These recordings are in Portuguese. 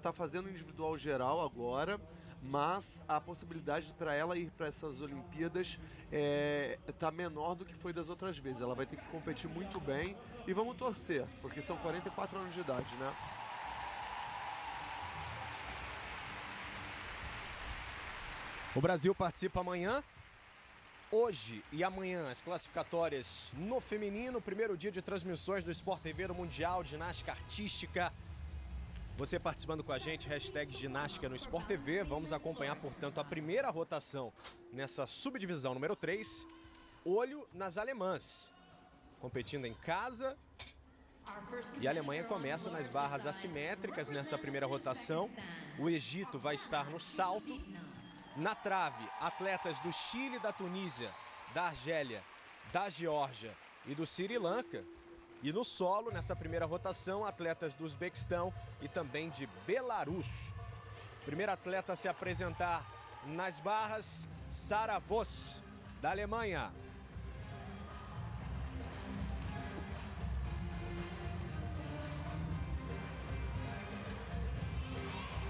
tá fazendo individual geral agora, mas a possibilidade para ela ir para essas Olimpíadas tá menor do que foi das outras vezes. Ela vai ter que competir muito bem e vamos torcer, porque são 44 anos de idade, né? O Brasil participa amanhã, hoje e amanhã, as classificatórias no feminino, primeiro dia de transmissões do Sport TV do Mundial de Ginástica Artística. Você participando com a gente, hashtag Ginástica no Sport TV. Vamos acompanhar, portanto, a primeira rotação nessa subdivisão número 3. Olho nas alemãs, competindo em casa. E a Alemanha começa nas barras assimétricas nessa primeira rotação. O Egito vai estar no salto. Na trave, atletas do Chile, da Tunísia, da Argélia, da Geórgia e do Sri Lanka. E no solo, nessa primeira rotação, atletas do Uzbequistão e também de Belarus. Primeiro atleta a se apresentar nas barras, Sarah Voss, da Alemanha.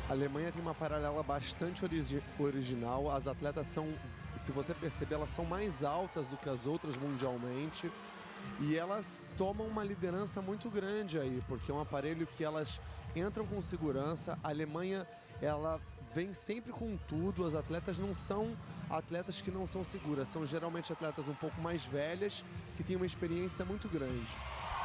A Alemanha tem uma paralela bastante original. As atletas são, se você perceber, elas são mais altas do que as outras mundialmente. E elas tomam uma liderança muito grande aí, porque é um aparelho que elas entram com segurança. A Alemanha, ela vem sempre com tudo. As atletas não são atletas que não são seguras. São geralmente atletas um pouco mais velhas, que têm uma experiência muito grande.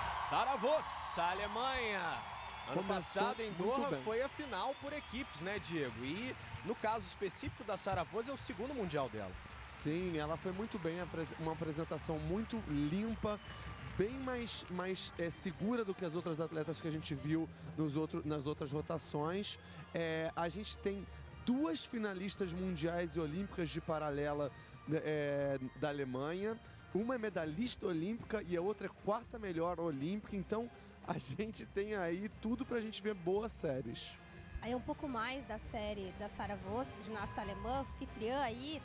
Sarah Voss, a Alemanha. Ano passado em Doha foi a final por equipes, né, Diego? E no caso específico da Sarah Voss é o segundo mundial dela. Sim, ela foi muito bem, uma apresentação muito limpa, bem mais segura do que as outras atletas que a gente viu nas outras rotações. A gente tem 2 finalistas mundiais e olímpicas de paralela da Alemanha. Uma é medalhista olímpica e a outra é 4ª melhor olímpica, então a gente tem aí tudo pra gente ver boas séries. Aí um pouco mais da série da Sarah Voss, ginasta alemã, anfitriã aí,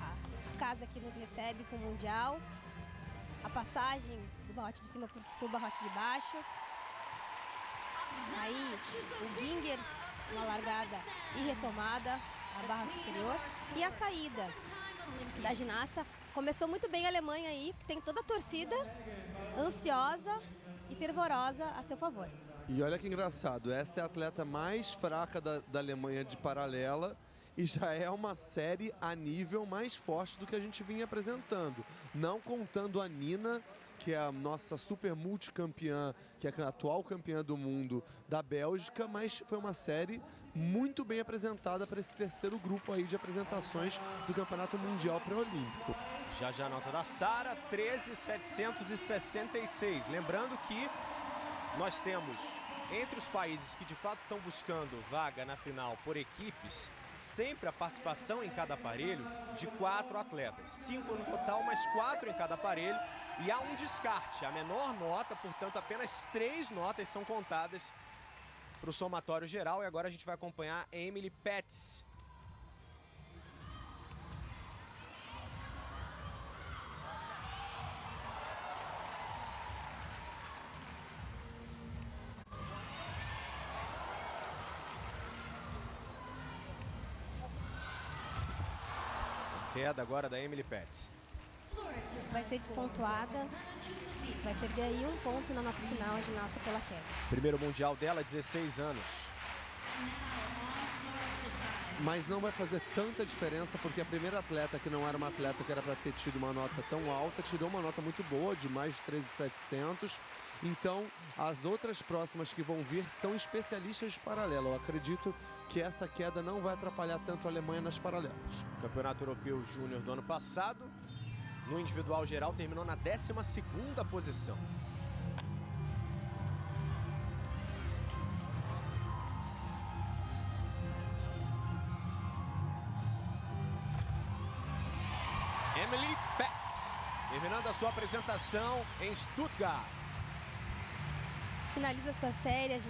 a casa que nos recebe com o Mundial, a passagem do barrote de cima pro barrote de baixo. Aí o Ginger, uma largada e retomada, a barra superior, e a saída da ginasta. Começou muito bem a Alemanha aí, que tem toda a torcida ansiosa e fervorosa a seu favor. E olha que engraçado, essa é a atleta mais fraca da Alemanha de paralela e já é uma série a nível mais forte do que a gente vinha apresentando. Não contando a Nina, que é a nossa super multicampeã, que é a atual campeã do mundo da Bélgica, mas foi uma série muito bem apresentada para esse terceiro grupo aí de apresentações do Campeonato Mundial Pré-Olímpico. Já a nota da Sarah, 13.766. Lembrando que nós temos, entre os países que de fato estão buscando vaga na final por equipes, sempre a participação em cada aparelho de 4 atletas. 5 no total, mas 4 em cada aparelho. E há um descarte, a menor nota, portanto apenas 3 notas são contadas para o somatório geral. E agora a gente vai acompanhar a Emily Petz. Queda agora da Emily Petz. Vai ser despontuada, vai perder aí 1 ponto na nota final a ginasta pela queda. Primeiro mundial dela, 16 anos. Mas não vai fazer tanta diferença, porque a primeira atleta, que não era uma atleta que era para ter tido uma nota tão alta, tirou uma nota muito boa, de mais de 13.700. Então, as outras próximas que vão vir são especialistas de paralelo. Eu acredito que essa queda não vai atrapalhar tanto a Alemanha nas paralelas. Campeonato Europeu Júnior do ano passado, no individual geral, terminou na 12ª posição. Emily Petz, terminando a sua apresentação em Stuttgart. Finaliza sua série a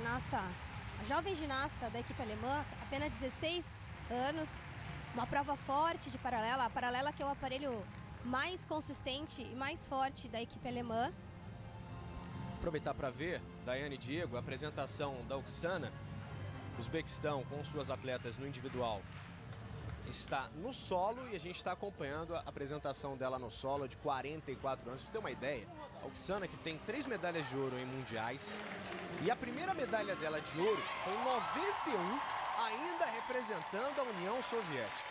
jovem ginasta da equipe alemã, apenas 16 anos, uma prova forte de paralela, a paralela que é o aparelho mais consistente e mais forte da equipe alemã. Aproveitar para ver, Daiane e Diego, a apresentação da Oksana. Uzbequistão, com suas atletas no individual, está no solo e a gente está acompanhando a apresentação dela no solo de 44 anos. Pra você ter uma ideia, a Oksana, que tem 3 medalhas de ouro em mundiais, e a primeira medalha dela de ouro foi em 91, ainda representando a União Soviética.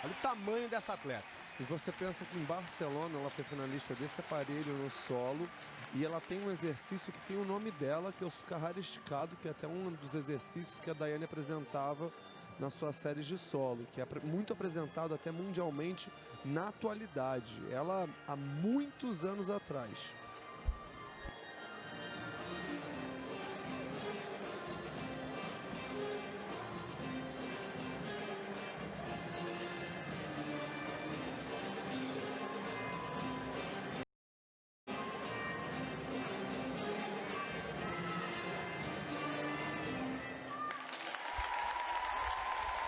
Olha o tamanho dessa atleta. E você pensa que em Barcelona ela foi finalista desse aparelho no solo e ela tem um exercício que tem o nome dela, que é o Sucarrara esticado, que é até um dos exercícios que a Daiane apresentava nas suas séries de solo, que é muito apresentado até mundialmente na atualidade. Ela há muitos anos atrás.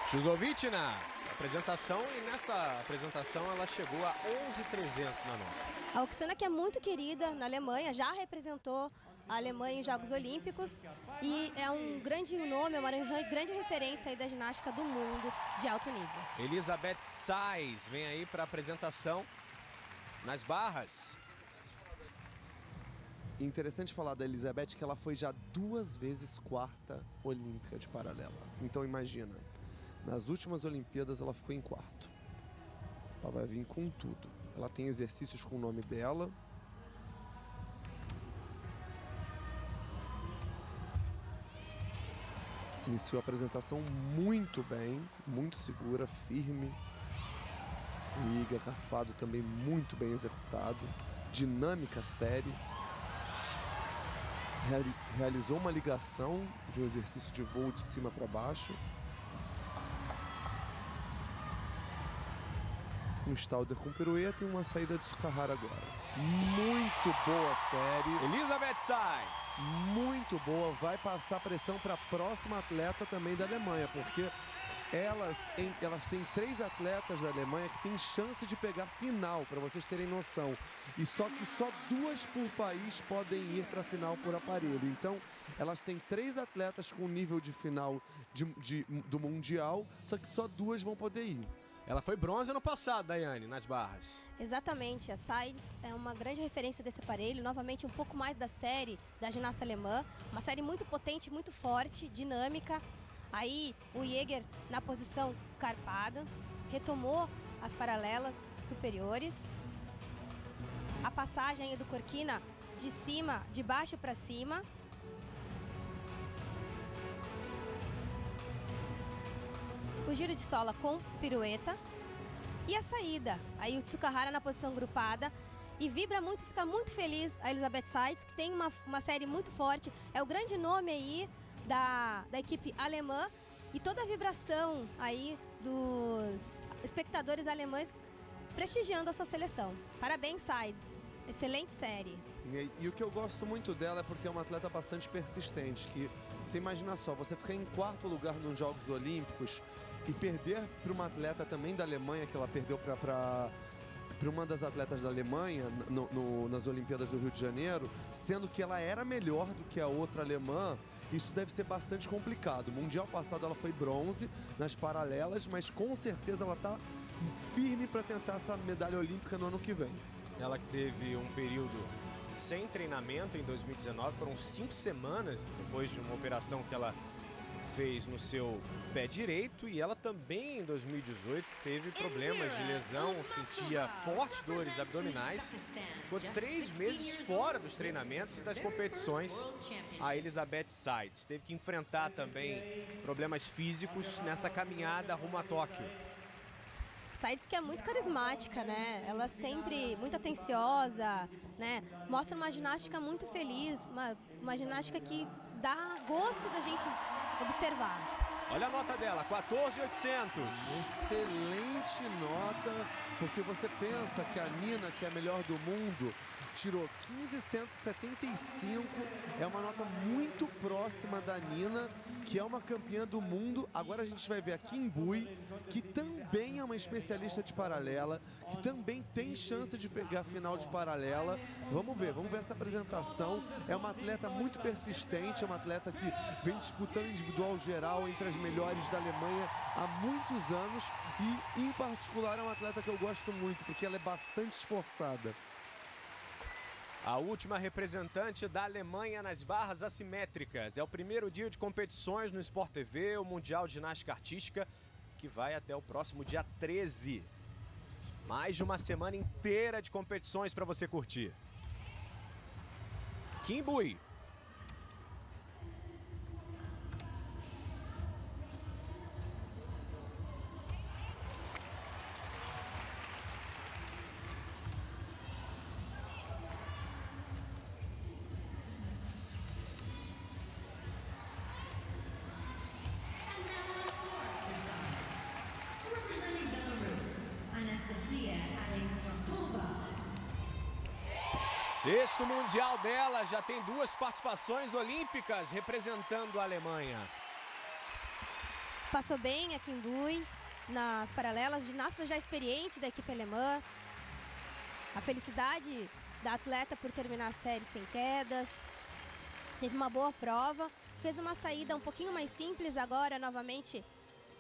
Chuzovitchina, apresentação, e nessa apresentação ela chegou a 11.300 na nota. A Oksana, que é muito querida na Alemanha, já representou a Alemanha em Jogos Olímpicos e é um grande nome, é uma grande referência aí da ginástica do mundo de alto nível. Elizabeth Sais vem aí para a apresentação nas barras. Interessante falar da Elizabeth que ela foi já 2 vezes quarta olímpica de paralela. Então imagina, nas últimas Olimpíadas ela ficou em quarto. Ela vai vir com tudo. Ela tem exercícios com o nome dela. Iniciou a apresentação muito bem, muito segura, firme. O Iga Carpado também muito bem executado. Dinâmica, série. Realizou uma ligação de um exercício de voo de cima para baixo. Um Stalder com pirueta e uma saída de Sucarrara agora. Muito boa série. Elizabeth Sais. Muito boa. Vai passar pressão para a próxima atleta também da Alemanha, porque elas têm 3 atletas da Alemanha que têm chance de pegar final, para vocês terem noção. E só 2 por país podem ir para a final por aparelho. Então, elas têm 3 atletas com nível de final do Mundial, só que só 2 vão poder ir. Ela foi bronze ano passado, Daiane, nas barras. Exatamente, a Sais é uma grande referência desse aparelho, novamente um pouco mais da série da ginasta alemã, uma série muito potente, muito forte, dinâmica. Aí o Jäger na posição carpada, retomou as paralelas superiores. A passagem aí do Corquina de baixo para cima. O giro de sola com pirueta e a saída. Aí o Tsukahara na posição grupada e vibra muito, fica muito feliz a Elizabeth Sais, que tem uma série muito forte. É o grande nome aí da equipe alemã e toda a vibração aí dos espectadores alemães prestigiando a sua seleção. Parabéns, Sais. Excelente série. E o que eu gosto muito dela é porque é uma atleta bastante persistente, que você imagina só, você ficar em 4º lugar nos Jogos Olímpicos e perder para uma atleta também da Alemanha, que ela perdeu para uma das atletas da Alemanha nas Olimpíadas do Rio de Janeiro, sendo que ela era melhor do que a outra alemã, isso deve ser bastante complicado. Mundial passado ela foi bronze nas paralelas, mas com certeza ela está firme para tentar essa medalha olímpica no ano que vem. Ela que teve um período sem treinamento em 2019, foram 5 semanas depois de uma operação que ela fez no seu pé direito, e ela também em 2018 teve problemas de lesão, sentia fortes dores abdominais, ficou 3 meses fora dos treinamentos e das competições. A Elizabeth Sais teve que enfrentar também problemas físicos nessa caminhada rumo a Tóquio. Sais que é muito carismática, né? Ela sempre muito atenciosa, né? Mostra uma ginástica muito feliz, uma ginástica que dá gosto da gente observar. Olha a nota dela, 14.800. Excelente nota, porque você pensa que a Nina, que é a melhor do mundo, tirou 15,175, é uma nota muito próxima da Nina, que é uma campeã do mundo. Agora a gente vai ver a Kim Bui, que também é uma especialista de paralela, que também tem chance de pegar a final de paralela. Vamos ver essa apresentação. É uma atleta muito persistente, é uma atleta que vem disputando individual geral entre as melhores da Alemanha há muitos anos e, em particular, é uma atleta que eu gosto muito, porque ela é bastante esforçada. A última representante da Alemanha nas barras assimétricas. É o primeiro dia de competições no Sport TV, o Mundial de Ginástica Artística, que vai até o próximo dia 13. Mais de uma semana inteira de competições para você curtir. Kim Bui. Sexto Mundial dela, já tem 2 participações olímpicas representando a Alemanha. Passou bem a Kim Bui nas paralelas, ginasta já experiente da equipe alemã. A felicidade da atleta por terminar a série sem quedas. Teve uma boa prova, fez uma saída um pouquinho mais simples agora, novamente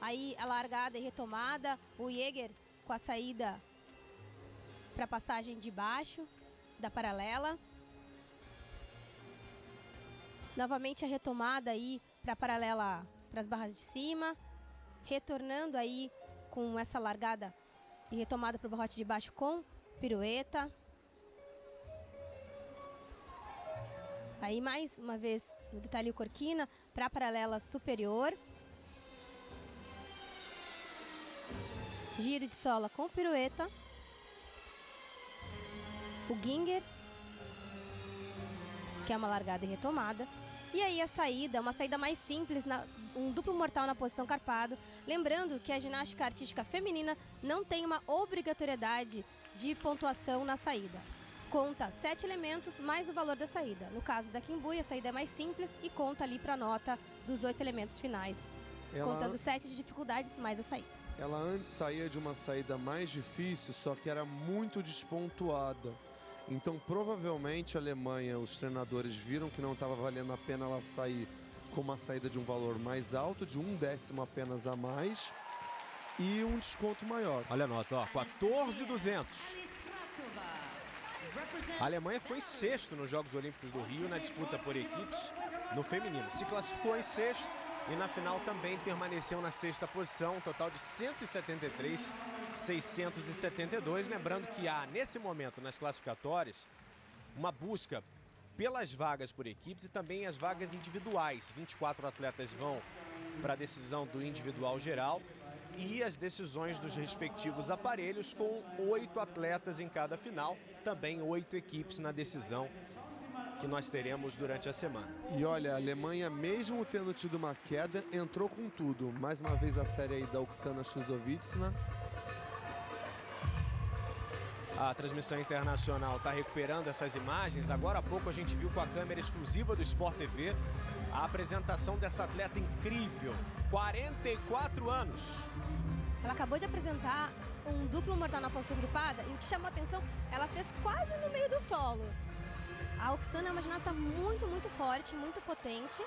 aí a largada e retomada. O Jäger com a saída para passagem de baixo da paralela. Novamente a retomada aí para a paralela, para as barras de cima. Retornando aí com essa largada e retomada para o barrote de baixo com pirueta. Aí mais uma vez no Vitalio Corquina para a paralela superior. Giro de sola com pirueta. O Ginger, que é uma largada e retomada. E aí a saída, uma saída mais simples, um duplo mortal na posição carpado. Lembrando que a ginástica artística feminina não tem uma obrigatoriedade de pontuação na saída. Conta 7 elementos mais o valor da saída. No caso da Kim Bui, a saída é mais simples e conta ali para a nota dos 8 elementos finais. Contando 7 de dificuldades mais a saída. Ela antes saía de uma saída mais difícil, só que era muito despontuada. Então, provavelmente, a Alemanha, os treinadores viram que não estava valendo a pena ela sair com uma saída de um valor mais alto, de 1/10 apenas a mais, e um desconto maior. Olha a nota, ó, 14.200. A Alemanha ficou em sexto nos Jogos Olímpicos do Rio, na disputa por equipes no feminino. Se classificou em sexto e na final também permaneceu na sexta posição, um total de 173.672. Lembrando que há, nesse momento, nas classificatórias, uma busca pelas vagas por equipes e também as vagas individuais. 24 atletas vão para a decisão do individual geral e as decisões dos respectivos aparelhos, com 8 atletas em cada final. Também 8 equipes na decisão que nós teremos durante a semana. E olha, a Alemanha, mesmo tendo tido uma queda, entrou com tudo. Mais uma vez a série aí da Oksana Chuzovitsina. A transmissão internacional está recuperando essas imagens. Agora há pouco a gente viu com a câmera exclusiva do Sport TV a apresentação dessa atleta incrível, 44 anos. Ela acabou de apresentar um duplo mortal na posição grupada e o que chamou a atenção, ela fez quase no meio do solo. A Oksana é uma ginasta muito, muito forte, muito potente.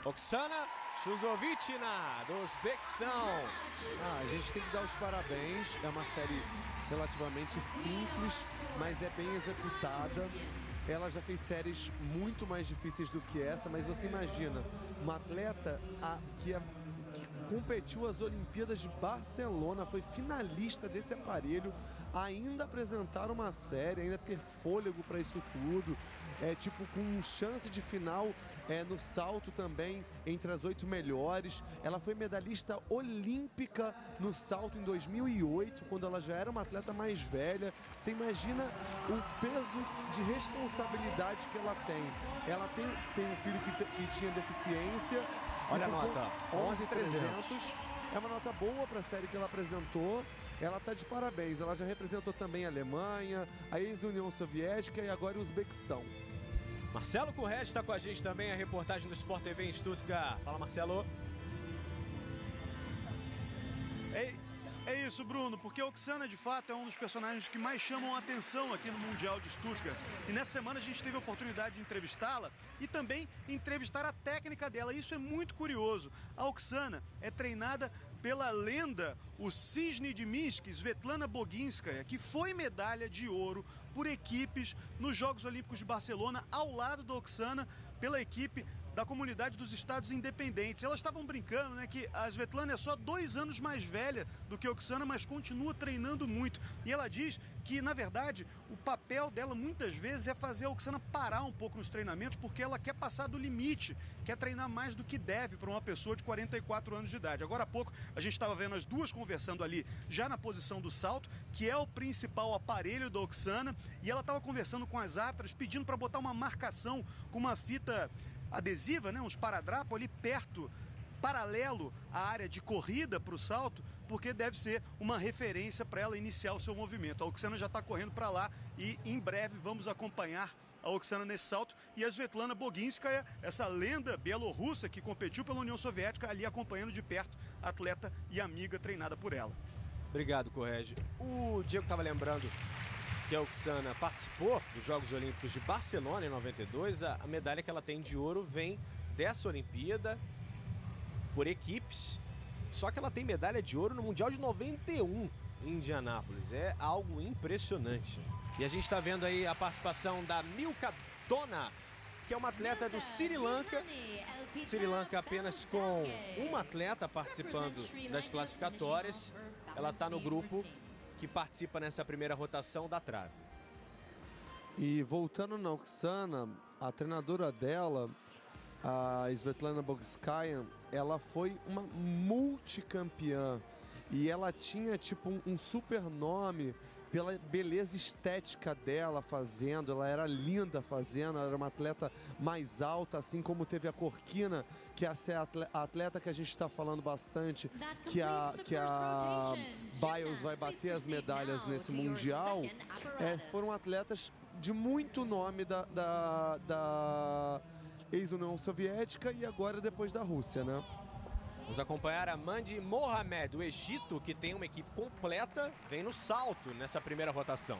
Oksana Chusovitina, do Uzbequistão. A gente tem que dar os parabéns. É uma série relativamente simples, mas é bem executada. Ela já fez séries muito mais difíceis do que essa, mas você imagina, uma atleta que competiu as Olimpíadas de Barcelona, foi finalista desse aparelho, ainda apresentar uma série, ainda ter fôlego para isso tudo, com chance de final no salto também, entre as 8 melhores. Ela foi medalhista olímpica no salto em 2008, quando ela já era uma atleta mais velha. Você imagina o peso de responsabilidade que ela tem. Ela tem um filho que tinha deficiência. Olha a nota, 11.300. É uma nota boa para a série que ela apresentou. Ela está de parabéns. Ela já representou também a Alemanha, a ex-União Soviética e agora o Uzbequistão. Marcelo Currege está com a gente também, a reportagem do Sport TV em Stuttgart. Fala, Marcelo. É isso, Bruno, porque a Oksana, de fato, é um dos personagens que mais chamam a atenção aqui no Mundial de Stuttgart. E nessa semana a gente teve a oportunidade de entrevistá-la e também entrevistar a técnica dela. Isso é muito curioso. A Oksana é treinada pela lenda, o Cisne de Minsk, Svetlana Boginskaya, que foi medalha de ouro por equipes nos Jogos Olímpicos de Barcelona, ao lado da Oksana, pela equipe da comunidade dos Estados Independentes. Elas estavam brincando, né, que a Svetlana é só 2 anos mais velha do que a Oksana, mas continua treinando muito. E ela diz que, na verdade, o papel dela muitas vezes é fazer a Oksana parar um pouco nos treinamentos, porque ela quer passar do limite, quer treinar mais do que deve para uma pessoa de 44 anos de idade. Agora há pouco a gente estava vendo as duas conversando ali, já na posição do salto, que é o principal aparelho da Oksana, e ela estava conversando com as árbitras, pedindo para botar uma marcação com uma fita adesiva, né, uns esparadrapo ali perto, paralelo à área de corrida para o salto, porque deve ser uma referência para ela iniciar o seu movimento. A Oksana já está correndo para lá e em breve vamos acompanhar a Oksana nesse salto e a Svetlana Boginskaya, essa lenda bielorrussa que competiu pela União Soviética, ali acompanhando de perto a atleta e amiga treinada por ela. Obrigado, Correge. O Diego estava lembrando que a Oksana participou dos Jogos Olímpicos de Barcelona em 92. A medalha que ela tem de ouro vem dessa Olimpíada por equipes. Só que ela tem medalha de ouro no Mundial de 91 em Indianápolis. É algo impressionante. E a gente está vendo aí a participação da Milka Dona, que é uma atleta do Sri Lanka. Sri Lanka apenas com uma atleta participando das classificatórias. Ela está no grupo que participa nessa primeira rotação da trave. E voltando na Oksana, a treinadora dela, a Svetlana Boginskaya, ela foi uma multicampeã e ela tinha um super nome pela beleza estética dela fazendo. Ela era linda fazendo, ela era uma atleta mais alta, assim como teve a Corkina, que é a atleta que a gente está falando bastante, que a Biles vai bater as medalhas nesse Mundial. Foram atletas de muito nome da ex-União Soviética e agora depois da Rússia, né? Vamos acompanhar a Mandi Mohamed, do Egito, que tem uma equipe completa, vem no salto nessa primeira rotação.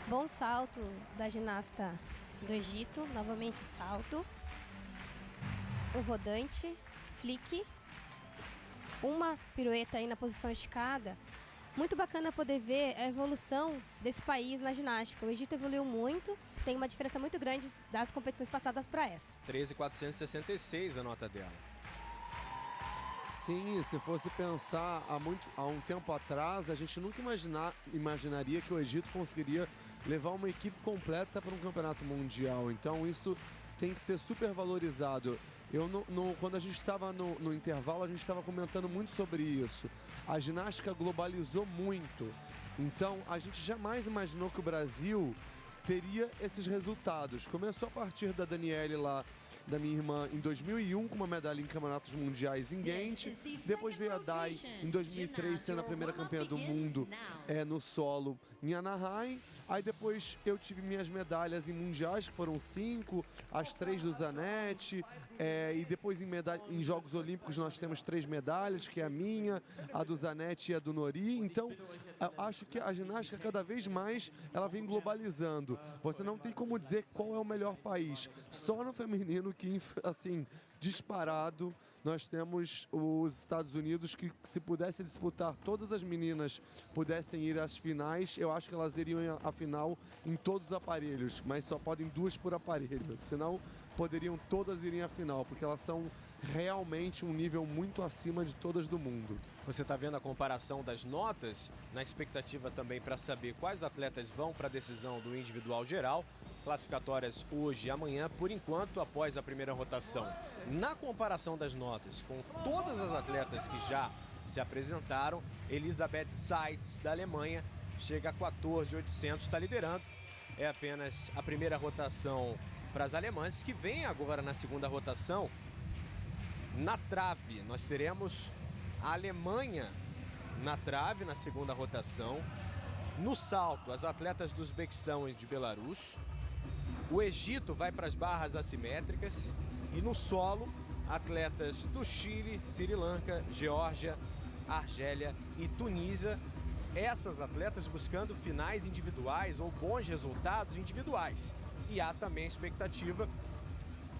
Bom salto da ginasta do Egito, novamente o salto. O rodante, flick. Uma pirueta aí na posição esticada. Muito bacana poder ver a evolução desse país na ginástica. O Egito evoluiu muito, tem uma diferença muito grande das competições passadas para essa. 13.466 a nota dela. Sim, se fosse pensar há um tempo atrás, a gente nunca imaginaria que o Egito conseguiria levar uma equipe completa para um campeonato mundial. Então isso tem que ser super valorizado. Quando a gente estava no intervalo, a gente estava comentando muito sobre isso. A ginástica globalizou muito. Então a gente jamais imaginou que o Brasil teria esses resultados. Começou a partir da Daniele lá, da minha irmã, em 2001, com uma medalha em campeonatos mundiais em Ghent. Depois veio a Dai, em 2003, sendo a primeira campeã do mundo no solo em Anaheim. Aí depois eu tive minhas medalhas em mundiais, que foram 5, as 3 do Zanetti. E depois em Jogos Olímpicos nós temos 3 medalhas, que é a minha, a do Zanetti e a do Nori. Então, eu acho que a ginástica, cada vez mais, ela vem globalizando. Você não tem como dizer qual é o melhor país. Só no feminino que, assim, disparado, nós temos os Estados Unidos que, se pudesse disputar, todas as meninas pudessem ir às finais, eu acho que elas iriam à final em todos os aparelhos, mas só podem 2 por aparelho, senão poderiam todas irem à final, porque elas são realmente um nível muito acima de todas do mundo. Você está vendo a comparação das notas, na expectativa também para saber quais atletas vão para a decisão do individual geral. Classificatórias hoje e amanhã, por enquanto, após a primeira rotação. Na comparação das notas com todas as atletas que já se apresentaram, Elisabeth Seitz, da Alemanha, chega a 14.800, está liderando. É apenas a primeira rotação para as alemãs, que vem agora na segunda rotação. Na trave, nós teremos a Alemanha na trave, na segunda rotação. No salto, as atletas do Uzbequistão e de Belarus. O Egito vai para as barras assimétricas. E no solo, atletas do Chile, Sri Lanka, Geórgia, Argélia e Tunísia. Essas atletas buscando finais individuais ou bons resultados individuais. E há também a expectativa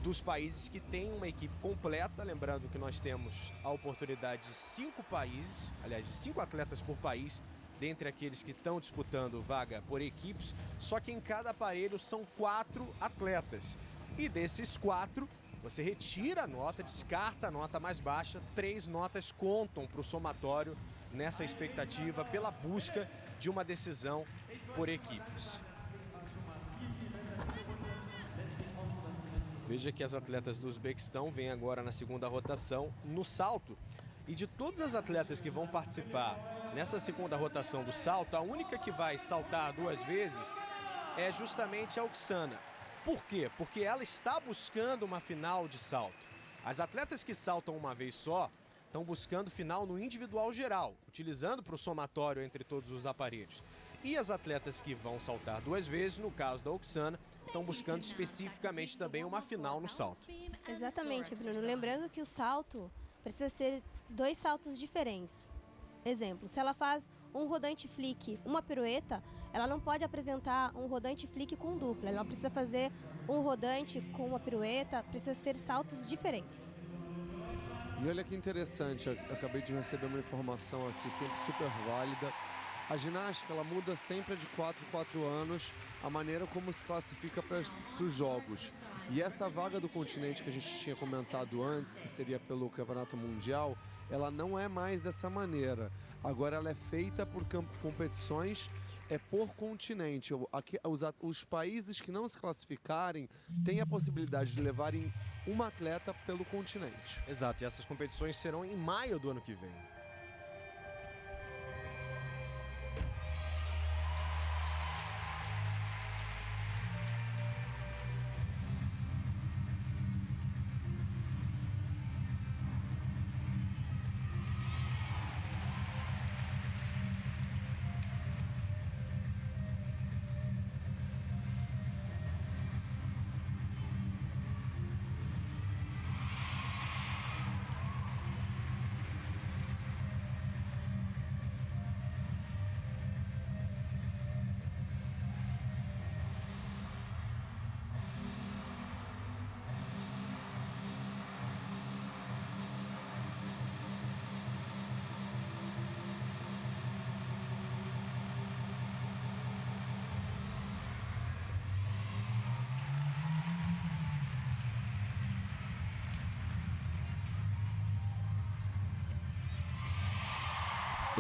dos países que têm uma equipe completa, lembrando que nós temos a oportunidade de 5 países, aliás, de 5 atletas por país, dentre aqueles que estão disputando vaga por equipes, só que em cada aparelho são 4 atletas. E desses 4, você retira a nota, descarta a nota mais baixa, 3 notas contam para o somatório nessa expectativa pela busca de uma decisão por equipes. Veja que as atletas do Uzbequistão vêm agora na segunda rotação no salto. E de todas as atletas que vão participar nessa segunda rotação do salto, a única que vai saltar 2 vezes é justamente a Oksana. Por quê? Porque ela está buscando uma final de salto. As atletas que saltam uma vez só estão buscando final no individual geral, utilizando para o somatório entre todos os aparelhos. E as atletas que vão saltar 2 vezes, no caso da Oksana, estão buscando especificamente também uma final no salto. Exatamente, Bruno. Lembrando que o salto precisa ser 2 saltos diferentes. Exemplo, se ela faz um rodante flick, uma pirueta, ela não pode apresentar um rodante flick com dupla. Ela precisa fazer um rodante com uma pirueta, precisa ser saltos diferentes. E olha que interessante, eu acabei de receber uma informação aqui, sempre super válida. A ginástica, ela muda sempre de 4 em 4 anos a maneira como se classifica para os jogos. E essa vaga do continente que a gente tinha comentado antes, que seria pelo Campeonato Mundial, ela não é mais dessa maneira. Agora ela é feita por competições por continente. Os países que não se classificarem têm a possibilidade de levarem uma atleta pelo continente. Exato, e essas competições serão em maio do ano que vem.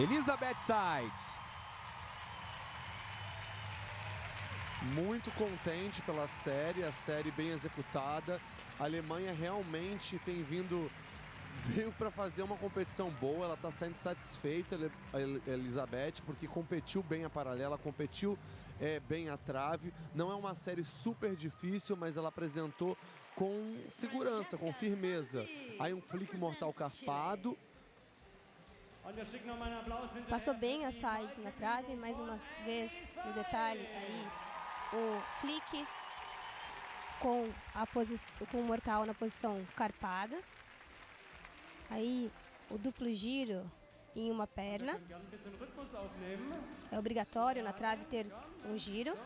Elisabeth Seitz. Muito contente pela série, a série bem executada. A Alemanha realmente veio para fazer uma competição boa, ela está saindo satisfeita, a Elisabeth, porque competiu bem a paralela, competiu bem a trave. Não é uma série super difícil, mas ela apresentou com segurança, com firmeza. Aí um flick mortal carpado. Passou bem a Seitz na trave, mais uma vez no detalhe aí o flick com o mortal na posição carpada. Aí o duplo giro em uma perna. É obrigatório na trave ter um giro.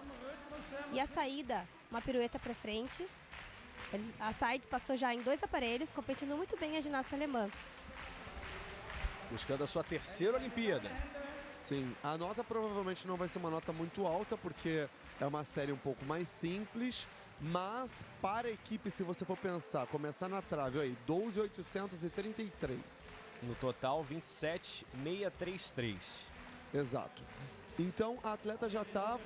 E a saída, uma pirueta para frente. A Sides passou já em 2 aparelhos, competindo muito bem a ginasta alemã. Buscando a sua terceira Olimpíada. Sim, a nota provavelmente não vai ser uma nota muito alta, porque é uma série um pouco mais simples, mas para a equipe, se você for pensar, começar na trave, olha aí, 12.833. No total, 27.633. Exato. Então, a atleta já está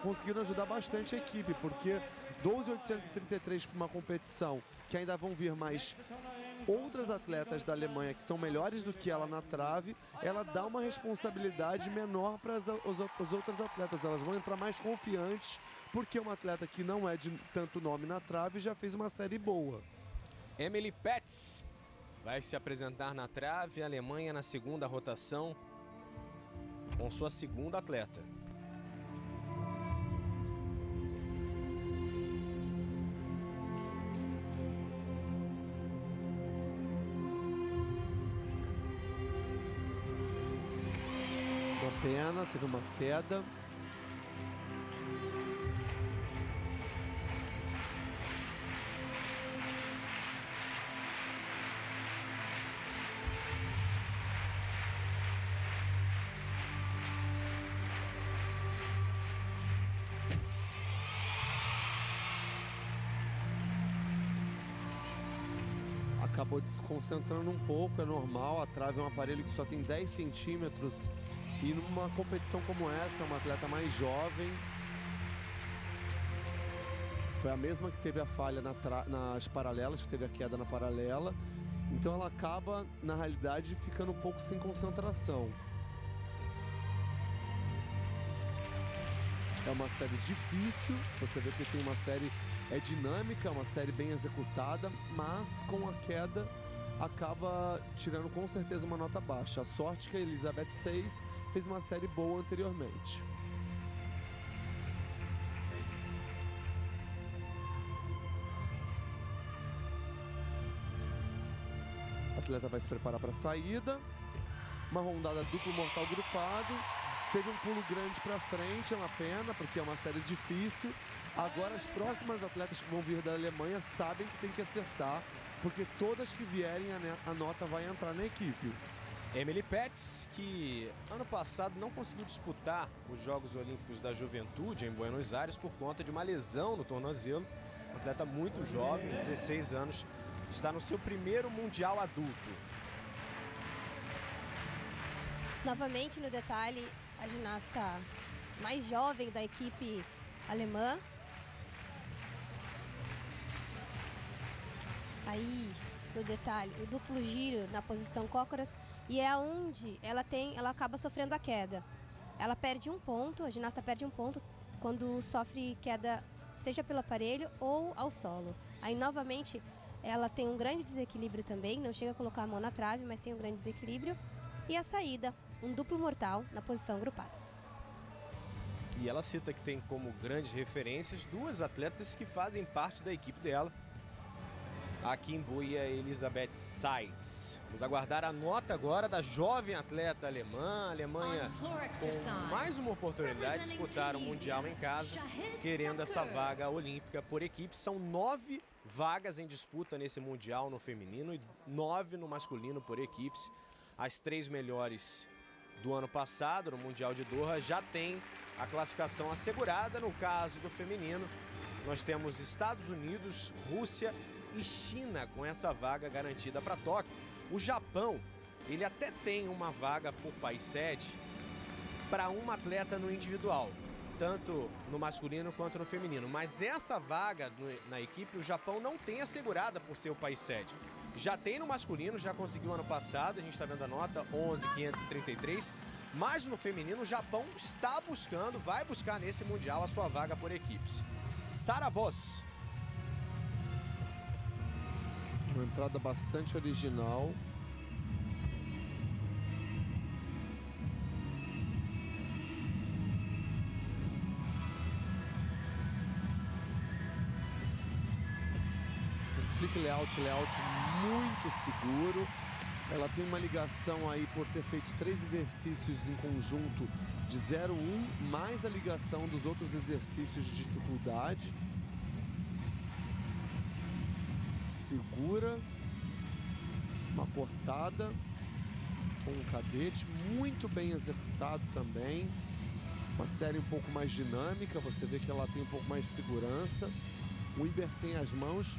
conseguindo ajudar bastante a equipe, porque 12.833 para uma competição que ainda vão vir mais outras atletas da Alemanha que são melhores do que ela na trave, ela dá uma responsabilidade menor para as outras atletas. Elas vão entrar mais confiantes, porque uma atleta que não é de tanto nome na trave já fez uma série boa. Emily Petz vai se apresentar na trave, a Alemanha na segunda rotação, com sua segunda atleta. Uma pena, teve uma queda. Acabou desconcentrando um pouco, é normal, a trave é um aparelho que só tem 10 centímetros e numa competição como essa, uma atleta mais jovem, foi a mesma que teve a falha nas paralelas, que teve a queda na paralela, então ela acaba, na realidade, ficando um pouco sem concentração. É uma série difícil, você vê que tem uma série dinâmica, uma série bem executada, mas com a queda acaba tirando com certeza uma nota baixa. A sorte que a Elizabeth Seis fez uma série boa anteriormente. A atleta vai se preparar para a saída. Uma rondada duplo mortal grupado. Teve um pulo grande para frente, é uma pena, porque é uma série difícil. Agora as próximas atletas que vão vir da Alemanha sabem que tem que acertar, porque todas que vierem a nota vai entrar na equipe. Emily Petz, que ano passado não conseguiu disputar os Jogos Olímpicos da Juventude em Buenos Aires por conta de uma lesão no tornozelo. Uma atleta muito jovem, 16 anos, está no seu primeiro Mundial adulto. Novamente no detalhe, a ginasta mais jovem da equipe alemã. Aí, no detalhe, o duplo giro na posição cócoras, e é onde ela acaba sofrendo a queda. Ela perde um ponto, a ginasta perde um ponto quando sofre queda, seja pelo aparelho ou ao solo. Aí, novamente, ela tem um grande desequilíbrio também, não chega a colocar a mão na trave, mas tem um grande desequilíbrio. E a saída, um duplo mortal na posição agrupada. E ela cita que tem como grandes referências duas atletas que fazem parte da equipe dela. A Kimbo e a Elizabeth Seitz. Vamos aguardar a nota agora da jovem atleta alemã. A Alemanha com mais uma oportunidade de disputar o Mundial em casa, querendo essa vaga olímpica por equipe. São 9 vagas em disputa nesse Mundial no feminino e 9 no masculino por equipes. As 3 melhores do ano passado, no Mundial de Doha, já tem a classificação assegurada. No caso do feminino, nós temos Estados Unidos, Rússia e China com essa vaga garantida para Tóquio. O Japão, ele até tem uma vaga por país sede para uma atleta no individual, tanto no masculino quanto no feminino. Mas essa vaga na equipe, o Japão não tem assegurada por ser o país sede. Já tem no masculino, já conseguiu ano passado, a gente está vendo a nota, 11.533. Mas no feminino, o Japão está buscando, vai buscar nesse Mundial a sua vaga por equipes. Sarah Voss. Uma entrada bastante original. Flick layout muito seguro. Ela tem uma ligação aí por ter feito 3 exercícios em conjunto de 0,1, mais a ligação dos outros exercícios de dificuldade. segura, uma cortada com um cadete, muito bem executado também. Uma série um pouco mais dinâmica, você vê que ela tem um pouco mais de segurança. O Iber sem as mãos,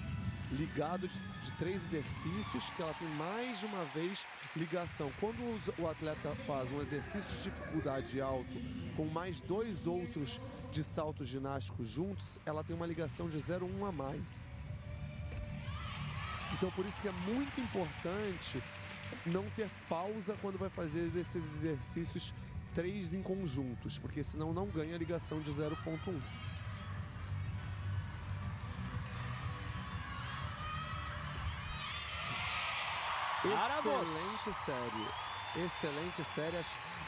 ligado de 3 exercícios, que ela tem mais de uma vez ligação. Quando o atleta faz um exercício de dificuldade alto com mais 2 outros de salto ginástico juntos, ela tem uma ligação de 0,1 a mais. Então por isso que é muito importante não ter pausa quando vai fazer esses exercícios 3 em conjuntos, porque senão não ganha a ligação de 0,1. Excelente série. Excelente série.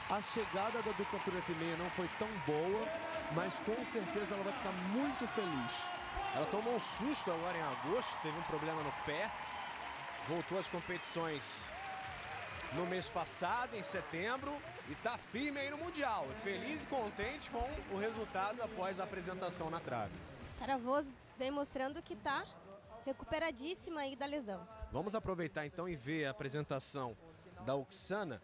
A chegada da dupla Pirueta e Meia não foi tão boa, mas com certeza ela vai ficar muito feliz. Ela tomou um susto agora em agosto, teve um problema no pé, voltou às competições no mês passado, em setembro, e tá firme aí no Mundial. Feliz e contente com o resultado após a apresentação na trave. Sara Voz vem mostrando que tá recuperadíssima aí da lesão. Vamos aproveitar então e ver a apresentação da Oksana.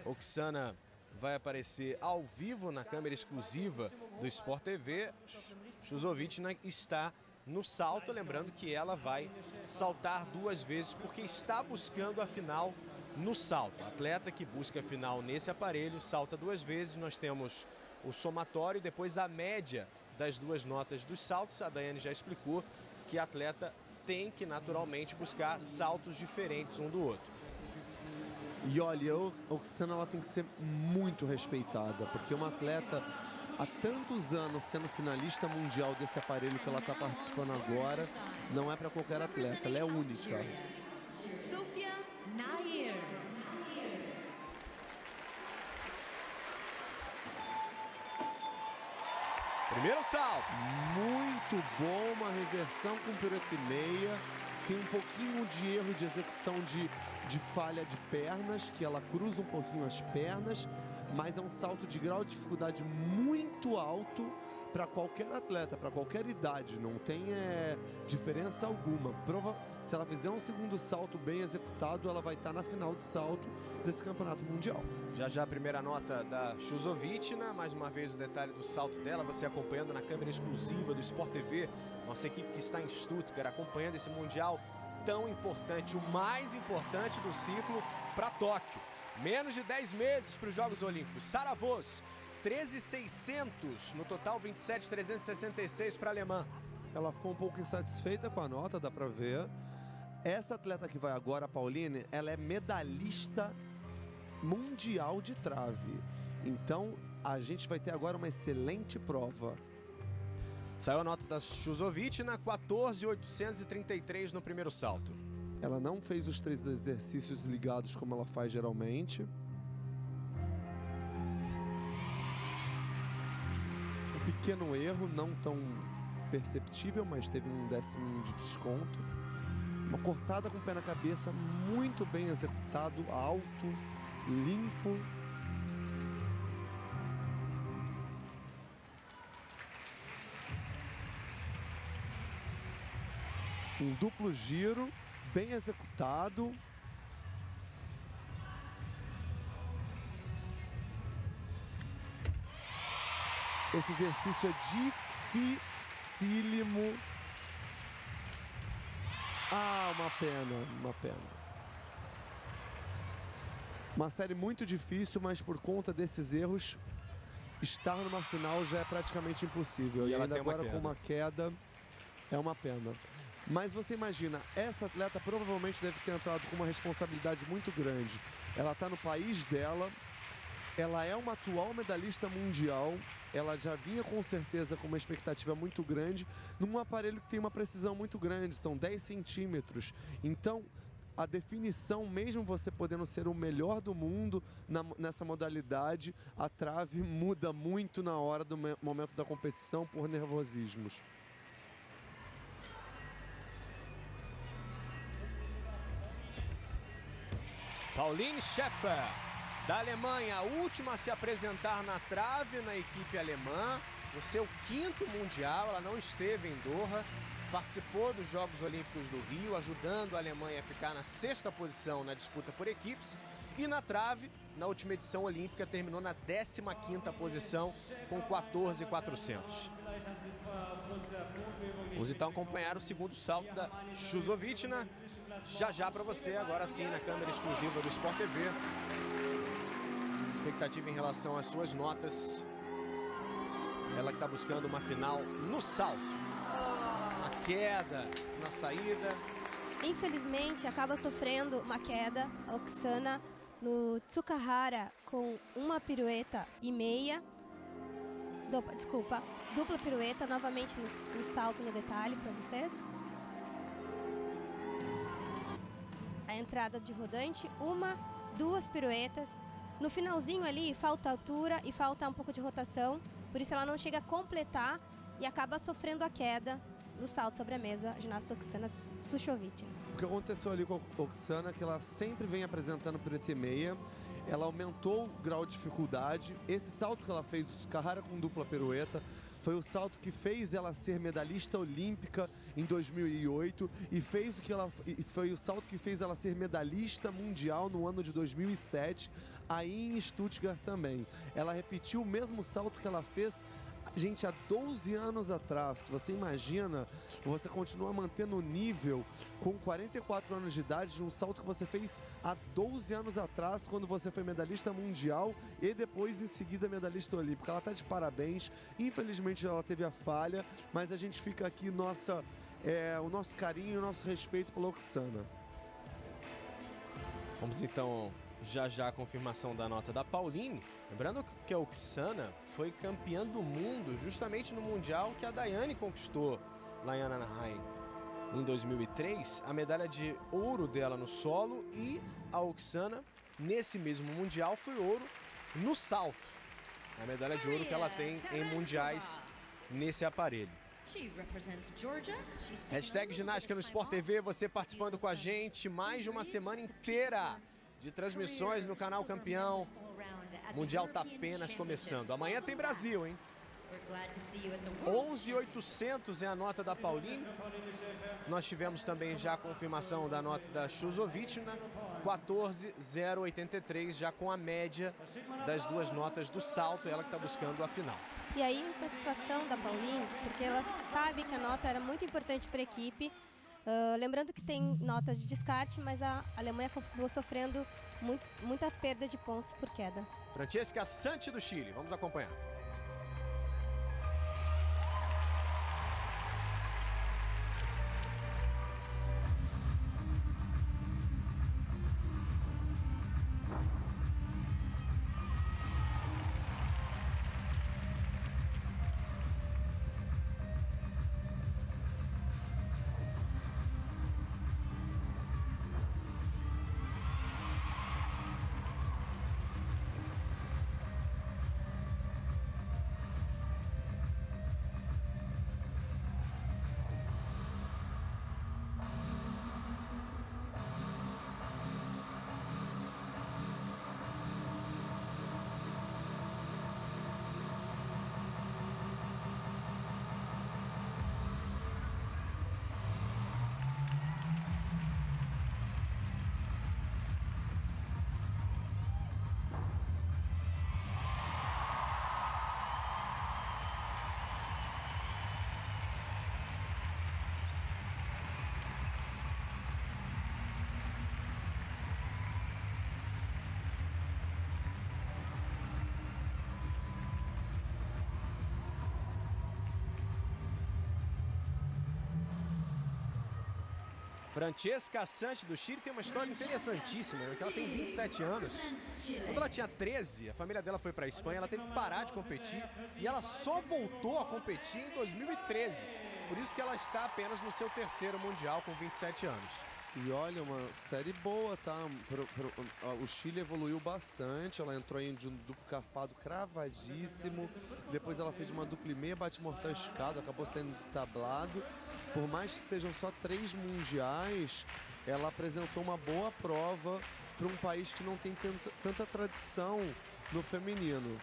Oksana vai aparecer ao vivo na câmera exclusiva do Sport TV. Chuzovitchna está no salto, lembrando que ela vai saltar 2 vezes porque está buscando a final no salto. A atleta que busca a final nesse aparelho salta 2 vezes. Nós temos o somatório e depois a média das 2 notas dos saltos. A Daiane já explicou que a atleta tem que naturalmente buscar saltos diferentes um do outro. E olha, a Oksana ela tem que ser muito respeitada, porque uma atleta há tantos anos sendo finalista mundial desse aparelho que ela está participando agora, não é para qualquer atleta, ela é única. Sofia Nair. Primeiro salto. Muito bom, uma reversão com pirueta e meia. Tem um pouquinho de erro de execução de falha de pernas, que ela cruza um pouquinho as pernas, mas é um salto de grau de dificuldade muito alto para qualquer atleta, para qualquer idade, não tem diferença alguma. Se ela fizer um segundo salto bem executado, ela vai estar na final de salto desse campeonato mundial. Já a primeira nota da Chuzovitchna, mais uma vez o detalhe do salto dela, você acompanhando na câmera exclusiva do Sport TV, nossa equipe que está em Stuttgart acompanhando esse mundial tão importante, o mais importante do ciclo para Tóquio. Menos de 10 meses para os Jogos Olímpicos. Sara Voz, 13.600, no total 27.366 para a alemã. Ela ficou um pouco insatisfeita com a nota, dá pra ver. Essa atleta que vai agora, a Pauline, ela é medalhista mundial de trave. Então, a gente vai ter agora uma excelente prova. Saiu a nota da Chuzovitchna, 14.833 no primeiro salto. Ela não fez os 3 exercícios ligados como ela faz geralmente. Um pequeno erro, não tão perceptível, mas teve um décimo de desconto. Uma cortada com o pé na cabeça, muito bem executado, alto, limpo. Um duplo giro, bem executado. Esse exercício é dificílimo. Uma pena, uma pena. Uma série muito difícil, mas por conta desses erros, estar numa final já é praticamente impossível. E ainda agora com uma queda, é uma pena. Mas você imagina, essa atleta provavelmente deve ter entrado com uma responsabilidade muito grande. Ela está no país dela, ela é uma atual medalhista mundial, ela já vinha com certeza com uma expectativa muito grande, num aparelho que tem uma precisão muito grande, são 10 centímetros. Então, a definição, mesmo você podendo ser o melhor do mundo nessa modalidade, a trave muda muito na hora do momento da competição por nervosismos. Pauline Schäfer, da Alemanha, a última a se apresentar na trave na equipe alemã, no seu 5º mundial, ela não esteve em Doha, participou dos Jogos Olímpicos do Rio, ajudando a Alemanha a ficar na 6ª posição na disputa por equipes. E na trave, na última edição olímpica, terminou na 15ª posição com 14.400. Vamos então acompanhar o segundo salto da Chusovitchina. Já para você, agora sim, na câmera exclusiva do Sport TV. Expectativa em relação às suas notas. Ela que está buscando uma final no salto. A queda na saída. Infelizmente, acaba sofrendo uma queda, a Oksana, no Tsukahara, com uma pirueta e meia. Dupla pirueta, novamente no salto no detalhe para vocês. A entrada de rodante, 2 piruetas. No finalzinho ali, falta altura e falta um pouco de rotação. Por isso ela não chega a completar e acaba sofrendo a queda no salto sobre a mesa, a ginasta Oksana Šušović. O que aconteceu ali com a Oksana é que ela sempre vem apresentando pirueta e meia. Ela aumentou o grau de dificuldade. Esse salto que ela fez, o Tsukahara com dupla pirueta, foi o salto que fez ela ser medalhista olímpica em 2008 e foi o salto que fez ela ser medalhista mundial no ano de 2007, aí em Stuttgart também. Ela repetiu o mesmo salto que ela fez, gente, há 12 anos atrás. Você imagina, você continua mantendo o nível com 44 anos de idade de um salto que você fez há 12 anos atrás, quando você foi medalhista mundial e depois em seguida medalhista olímpica. Ela está de parabéns. Infelizmente ela teve a falha, mas a gente fica aqui o nosso carinho e o nosso respeito pela Oksana. Vamos então já a confirmação da nota da Pauline. Lembrando que a Oksana foi campeã do mundo justamente no Mundial que a Daiane conquistou lá em Anaheim em 2003. A medalha de ouro dela no solo, e a Oksana, nesse mesmo Mundial, foi ouro no salto. A medalha de ouro que ela tem em mundiais nesse aparelho. Hashtag Ginástica no Sport TV, você participando com a gente, mais de uma semana inteira de transmissões no canal Campeão. O Mundial tá apenas começando. Amanhã tem Brasil, hein? 11.800 é a nota da Pauline. Nós tivemos também já a confirmação da nota da Chusovitchina, 14.083, já com a média das duas notas do salto, ela que está buscando a final. E aí, a satisfação da Pauline, porque ela sabe que a nota era muito importante para a equipe. Lembrando que tem notas de descarte, mas a Alemanha acabou sofrendo muita perda de pontos por queda. Francesca Santi do Chile, vamos acompanhar. Francesca Santi do Chile tem uma história interessantíssima, né? Que ela tem 27 anos. Quando ela tinha 13, a família dela foi para a Espanha, ela teve que parar de competir e ela só voltou a competir em 2013. Por isso que ela está apenas no seu terceiro Mundial com 27 anos. E olha, uma série boa, tá? O Chile evoluiu bastante, ela entrou em de um duplo carpado cravadíssimo, depois ela fez uma dupla e meia bate-mortal escada, acabou saindo do tablado. Por mais que sejam só 3 mundiais, ela apresentou uma boa prova para um país que não tem tanta tradição no feminino.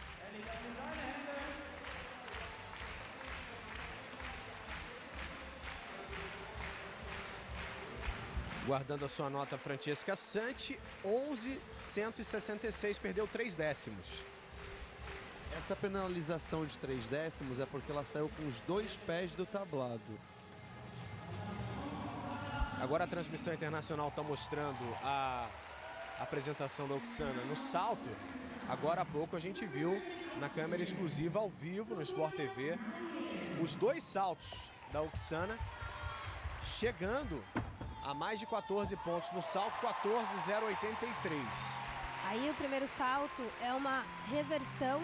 Guardando a sua nota, Francesca Santi, 11,166, perdeu 3 décimos. Essa penalização de 3 décimos é porque ela saiu com os 2 pés do tablado. Agora a transmissão internacional está mostrando a apresentação da Oksana no salto. Agora há pouco a gente viu na câmera exclusiva ao vivo no Sport TV os 2 saltos da Oksana chegando a mais de 14 pontos no salto, 14,083. Aí o primeiro salto é uma reversão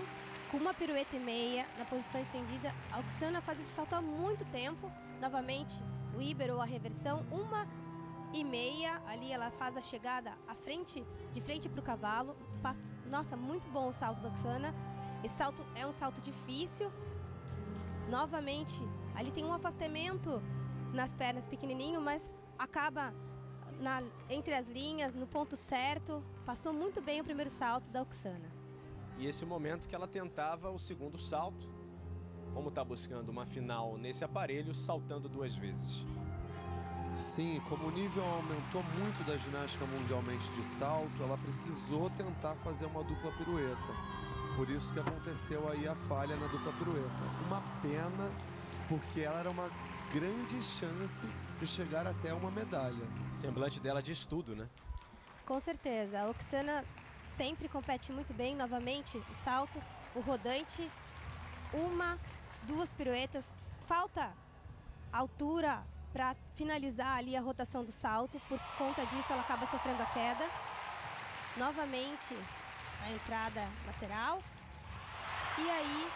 com uma pirueta e meia na posição estendida. A Oksana faz esse salto há muito tempo. Novamente, o Iber ou a reversão, 1,5. Ali ela faz a chegada à frente, de frente para o cavalo. Nossa, muito bom o salto da Oksana. Esse salto é um salto difícil. Novamente, ali tem um afastamento nas pernas pequenininho, mas acaba entre as linhas, no ponto certo. Passou muito bem o primeiro salto da Oksana. E esse momento que ela tentava o segundo salto, como está buscando uma final nesse aparelho, saltando 2 vezes. Sim, como o nível aumentou muito da ginástica mundialmente de salto, ela precisou tentar fazer uma dupla pirueta. Por isso que aconteceu aí a falha na dupla pirueta. Uma pena, porque ela era uma grande chance de chegar até uma medalha. O semblante dela diz tudo, né? Com certeza. A Oksana sempre compete muito bem. Novamente, o salto, o rodante, 1, 2 piruetas. Falta altura para finalizar ali a rotação do salto. Por conta disso, ela acaba sofrendo a queda. Novamente, a entrada lateral. E aí,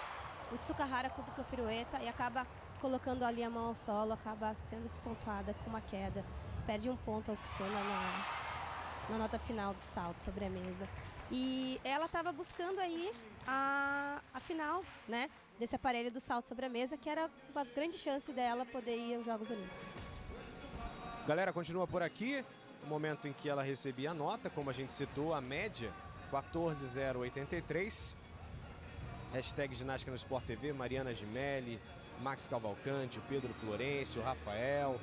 o Tsukahara com dupla pirueta e acaba colocando ali a mão ao solo, acaba sendo despontuada com uma queda. Perde um ponto a Oksana na nota final do salto sobre a mesa. E ela estava buscando aí a final, né, desse aparelho do salto sobre a mesa, que era uma grande chance dela poder ir aos Jogos Olímpicos. Galera, continua por aqui. O momento em que ela recebia a nota, como a gente citou, a média, 14,083. Hashtag Ginástica no Sport TV, Mariana Gimelli, Max Cavalcante, o Pedro Florencio, o Rafael,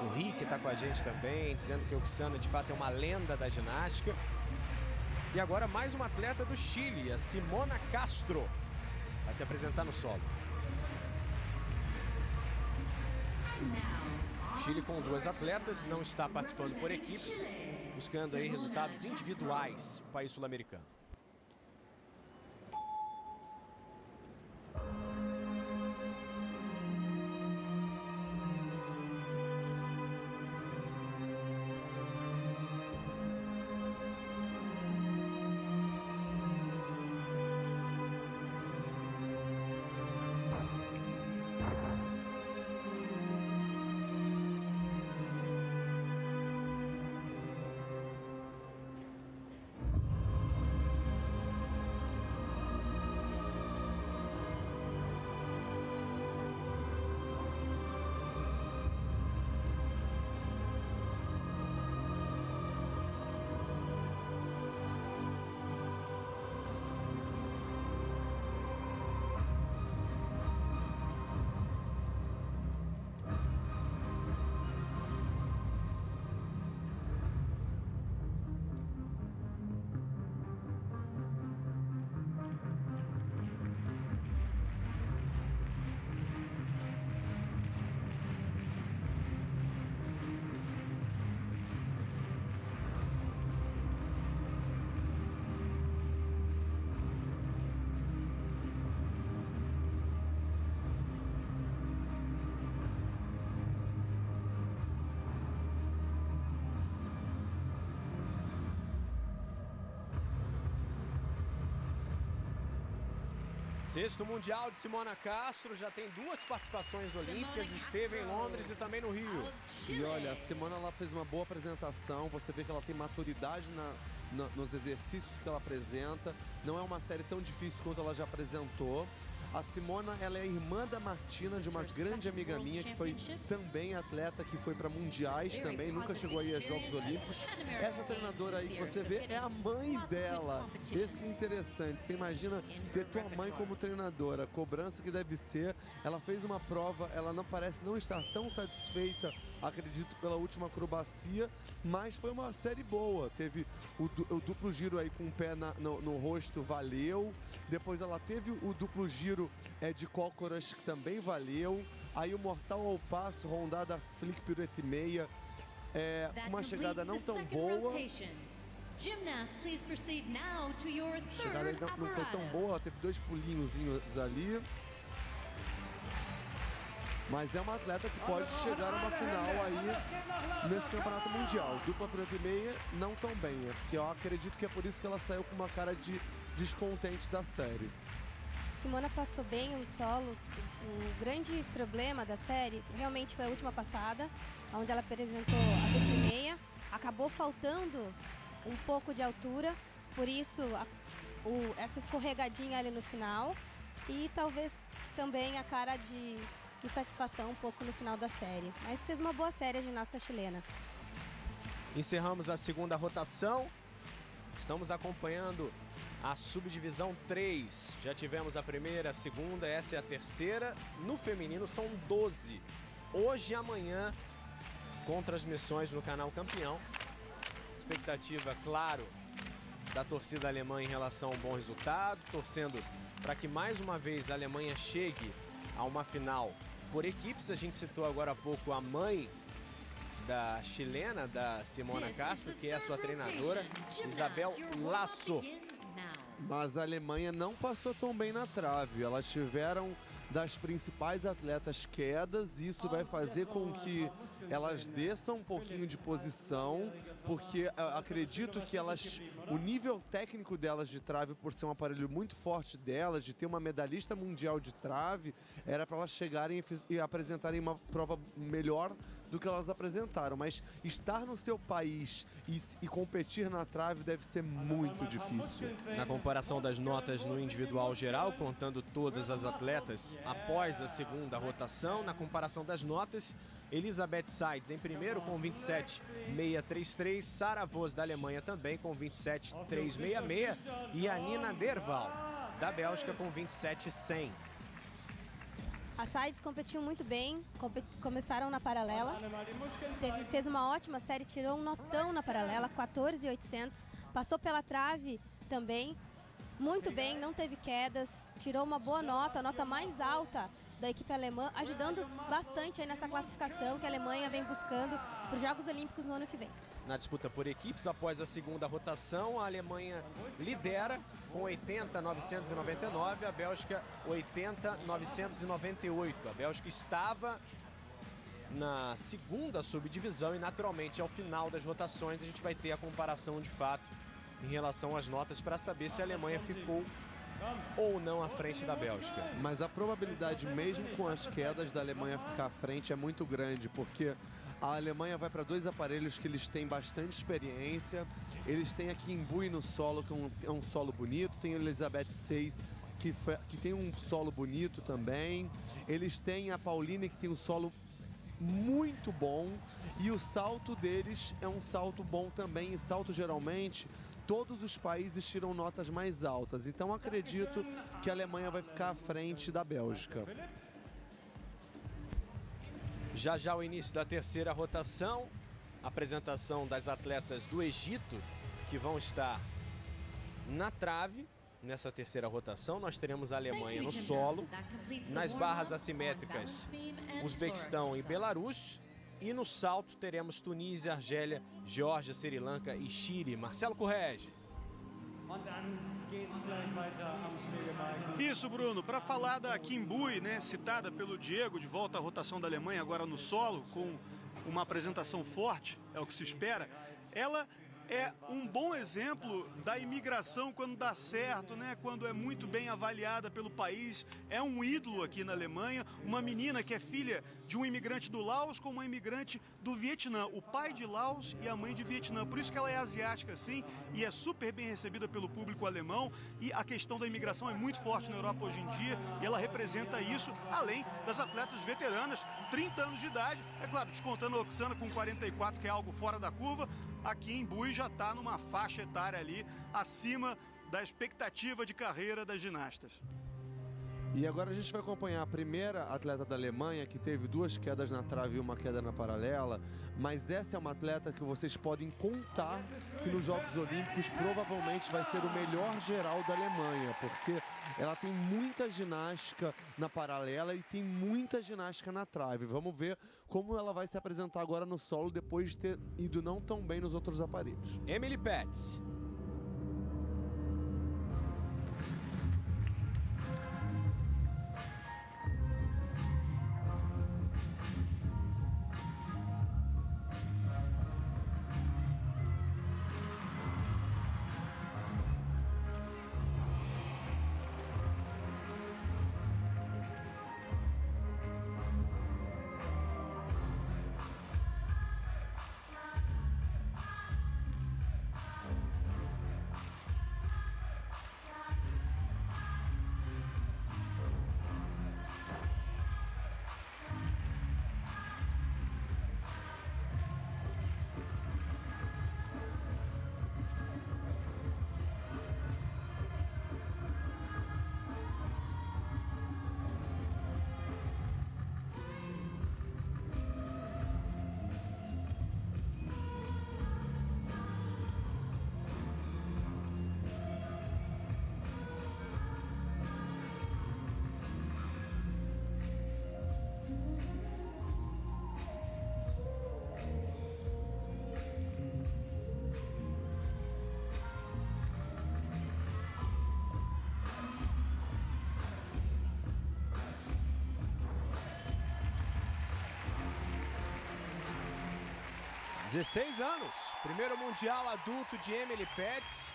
o Rick está com a gente também, dizendo que a Oksana de fato é uma lenda da ginástica. E agora mais uma atleta do Chile, a Simona Castro, vai se apresentar no solo. O Chile com 2 atletas, não está participando por equipes, buscando aí resultados individuais no país sul-americano. Sexto Mundial de Simona Castro, já tem 2 participações olímpicas, esteve em Londres e também no Rio. E olha, a Simona ela fez uma boa apresentação, você vê que ela tem maturidade nos exercícios que ela apresenta, não é uma série tão difícil quanto ela já apresentou. A Simona, ela é irmã da Martina, de uma grande amiga minha, que foi também atleta, que foi para mundiais também, nunca chegou aí aos Jogos Olímpicos. Essa treinadora aí que você vê é a mãe dela. Esse que é interessante, você imagina ter tua mãe como treinadora, a cobrança que deve ser. Ela fez uma prova, ela não parece não estar tão satisfeita acredito, pela última acrobacia, mas foi uma série boa. Teve o duplo giro aí com o pé no rosto, valeu. Depois ela teve o duplo giro de cócoras, que também valeu. Aí o mortal ao passo, rondada flick pirueta e meia, uma chegada não tão boa. A chegada ainda não foi tão boa, ela teve 2 pulinhos ali. Mas é uma atleta que pode chegar a uma final aí nesse campeonato mundial. Dupla pirueta e meia, não tão bem. Porque eu acredito que é por isso que ela saiu com uma cara de descontente da série. Simona passou bem no solo. O grande problema da série realmente foi a última passada, onde ela apresentou a dupla e meia. Acabou faltando um pouco de altura, por isso essa escorregadinha ali no final. E talvez também a cara de insatisfação um pouco no final da série. Mas fez uma boa série a ginasta chilena. Encerramos a segunda rotação. Estamos acompanhando a subdivisão 3. Já tivemos a primeira, a segunda, essa é a terceira. No feminino são 12. Hoje e amanhã, com transmissões no canal Campeão. Expectativa, claro, da torcida alemã em relação a um bom resultado. Torcendo para que mais uma vez a Alemanha chegue a uma final por equipes. A gente citou agora há pouco a mãe da chilena, da Simona Castro, que é a sua treinadora, Isabel Lasso. Mas a Alemanha não passou tão bem na trave. Elas tiveram das principais atletas quedas, e isso vai fazer com que elas desçam um pouquinho de posição, porque acredito que o nível técnico delas de trave, por ser um aparelho muito forte delas, de ter uma medalhista mundial de trave, era para elas chegarem e apresentarem uma prova melhor do que elas apresentaram. Mas estar no seu país e competir na trave deve ser muito difícil. Na comparação das notas no individual geral, contando todas as atletas após a segunda rotação, na comparação das notas, Elisabeth Seitz em primeiro com 27.633, Sarah Vos da Alemanha também com 27.366 e a Nina Derval da Bélgica com 27.100. A Seitz competiu muito bem, começaram na paralela, fez uma ótima série, tirou um notão na paralela, 14.800, passou pela trave também, muito bem, não teve quedas, tirou uma boa nota, a nota mais alta da equipe alemã, ajudando bastante aí nessa classificação que a Alemanha vem buscando para os Jogos Olímpicos no ano que vem. Na disputa por equipes, após a segunda rotação, a Alemanha lidera com 80.999, a Bélgica 80.998. A Bélgica estava na segunda subdivisão e, naturalmente, ao final das rotações, a gente vai ter a comparação de fato em relação às notas para saber se a Alemanha ficou ou não à frente da Bélgica. Mas a probabilidade, mesmo com as quedas, da Alemanha ficar à frente é muito grande, porque a Alemanha vai para 2 aparelhos que eles têm bastante experiência. Eles têm aqui em Bui no solo, que é um solo bonito. Tem a Elisabeth Seitz, que tem um solo bonito também. Eles têm a Pauline, que tem um solo muito bom. E o salto deles é um salto bom também. E salto, geralmente, todos os países tiram notas mais altas. Então, acredito que a Alemanha vai ficar à frente da Bélgica. Já já o início da terceira rotação, apresentação das atletas do Egito, que vão estar na trave nessa terceira rotação. Nós teremos a Alemanha no solo, nas barras assimétricas, Uzbequistão e Belarus, e no salto teremos Tunísia, Argélia, Geórgia, Sri Lanka e Chile. Marcelo Correge. Isso, Bruno, para falar da Kim Bui, né, citada pelo Diego, de volta à rotação da Alemanha, agora no solo, com uma apresentação forte, é o que se espera. Ela é um bom exemplo da imigração quando dá certo, né? Quando é muito bem avaliada pelo país. É um ídolo aqui na Alemanha, uma menina que é filha de um imigrante do Laos com uma imigrante do Vietnã, o pai de Laos e a mãe de Vietnã. Por isso que ela é asiática, sim, e é super bem recebida pelo público alemão. E a questão da imigração é muito forte na Europa hoje em dia, e ela representa isso, além das atletas veteranas, 30 anos de idade, é claro, descontando a Oksana com 44, que é algo fora da curva. Aqui em Bui já está numa faixa etária ali acima da expectativa de carreira das ginastas. E agora a gente vai acompanhar a primeira atleta da Alemanha, que teve 2 quedas na trave e 1 queda na paralela, mas essa é uma atleta que vocês podem contar que nos Jogos Olímpicos provavelmente vai ser o melhor geral da Alemanha, porque ela tem muita ginástica na paralela e tem muita ginástica na trave. Vamos ver como ela vai se apresentar agora no solo depois de ter ido não tão bem nos outros aparelhos. Emily Petz. ...16 anos, primeiro mundial adulto de Emily Petz,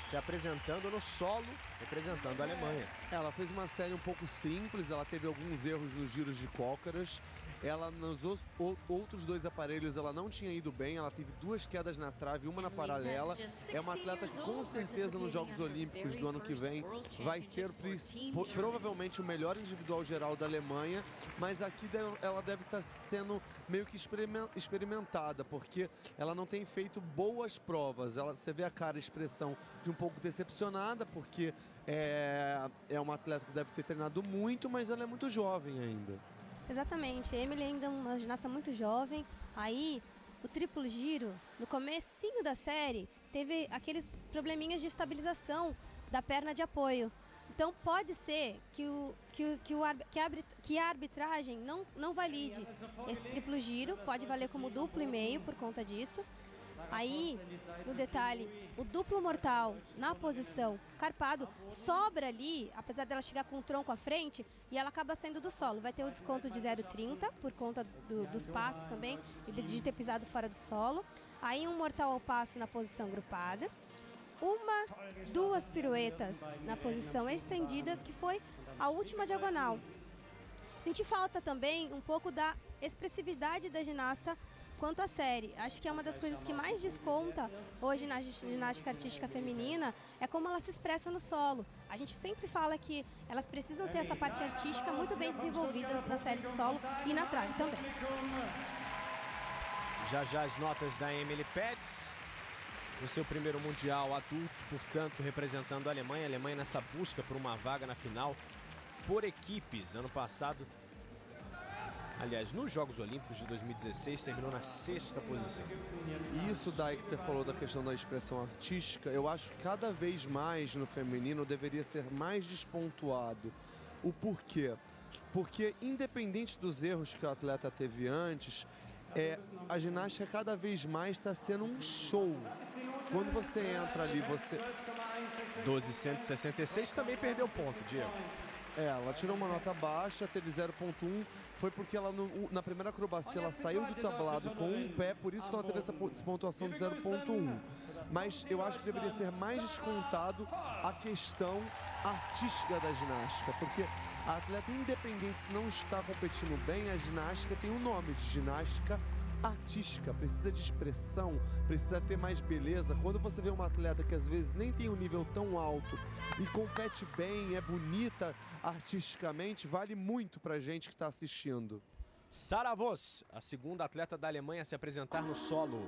se apresentando no solo, representando a Alemanha. Ela fez uma série um pouco simples, ela teve alguns erros nos giros de cócaras. Ela, nos outros 2 aparelhos, ela não tinha ido bem. Ela teve 2 quedas na trave e 1 na paralela. É uma atleta que, com certeza, nos Jogos Olímpicos do ano que vem, vai ser provavelmente o melhor individual geral da Alemanha. Mas aqui ela deve estar sendo meio que experimentada, porque ela não tem feito boas provas. Você vê a cara, a expressão de um pouco decepcionada, porque é uma atleta que deve ter treinado muito, mas ela é muito jovem ainda. Exatamente, a Emily ainda é uma ginasta muito jovem. Aí, o triplo giro, no comecinho da série, teve aqueles probleminhas de estabilização da perna de apoio. Então pode ser que a arbitragem não valide esse triplo giro, pode valer como duplo e meio por conta disso. Aí, no detalhe, o duplo mortal na posição carpado sobra ali, apesar dela chegar com o tronco à frente, e ela acaba saindo do solo. Vai ter o desconto de 0,30 por conta dos passos também, e de ter pisado fora do solo. Aí um mortal ao passo na posição grupada. 2 piruetas na posição estendida, que foi a última diagonal. Senti falta também um pouco da expressividade da ginasta quanto à série. Acho que é uma das coisas que mais desconta hoje na ginástica artística feminina, é como ela se expressa no solo. A gente sempre fala que elas precisam ter essa parte artística muito bem desenvolvida na série de solo e na trave também. Já as notas da Emily Petz, no seu primeiro mundial adulto, portanto, representando a Alemanha nessa busca por uma vaga na final por equipes. Ano passado, aliás, nos Jogos Olímpicos de 2016, terminou na 6ª posição. Isso daí que você falou da questão da expressão artística, eu acho que cada vez mais no feminino deveria ser mais despontuado. O porquê? Porque, independente dos erros que o atleta teve antes, a ginástica cada vez mais está sendo um show. Quando você entra ali, 12,166 também perdeu ponto, Diego. Ela tirou uma nota baixa, teve 0,1, foi porque ela na primeira acrobacia ela saiu do tablado com um pé, por isso que ela teve essa despontuação de 0,1. Mas eu acho que deveria ser mais descontado a questão artística da ginástica, porque a atleta, independente se não está competindo bem, a ginástica tem um nome de ginástica artística, precisa de expressão, precisa ter mais beleza. Quando você vê uma atleta que às vezes nem tem um nível tão alto e compete bem, é bonita artisticamente, vale muito pra gente que está assistindo. Sarah Voss, a segunda atleta da Alemanha a se apresentar no solo.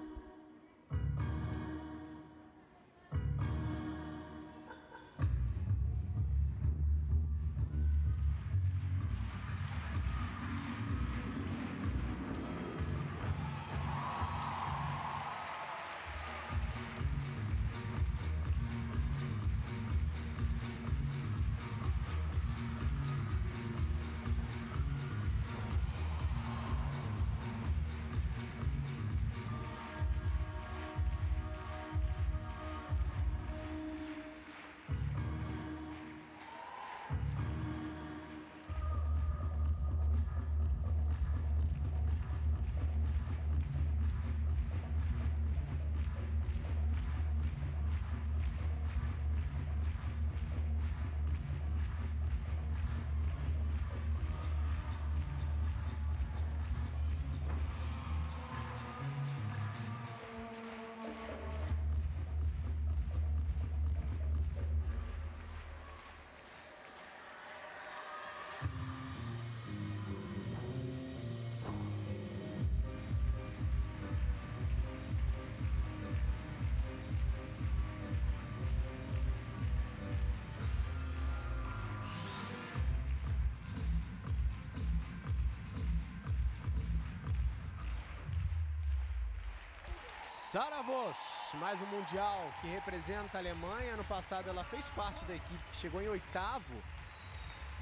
Sarah Vos, mais um mundial que representa a Alemanha. Ano passado ela fez parte da equipe que chegou em 8º.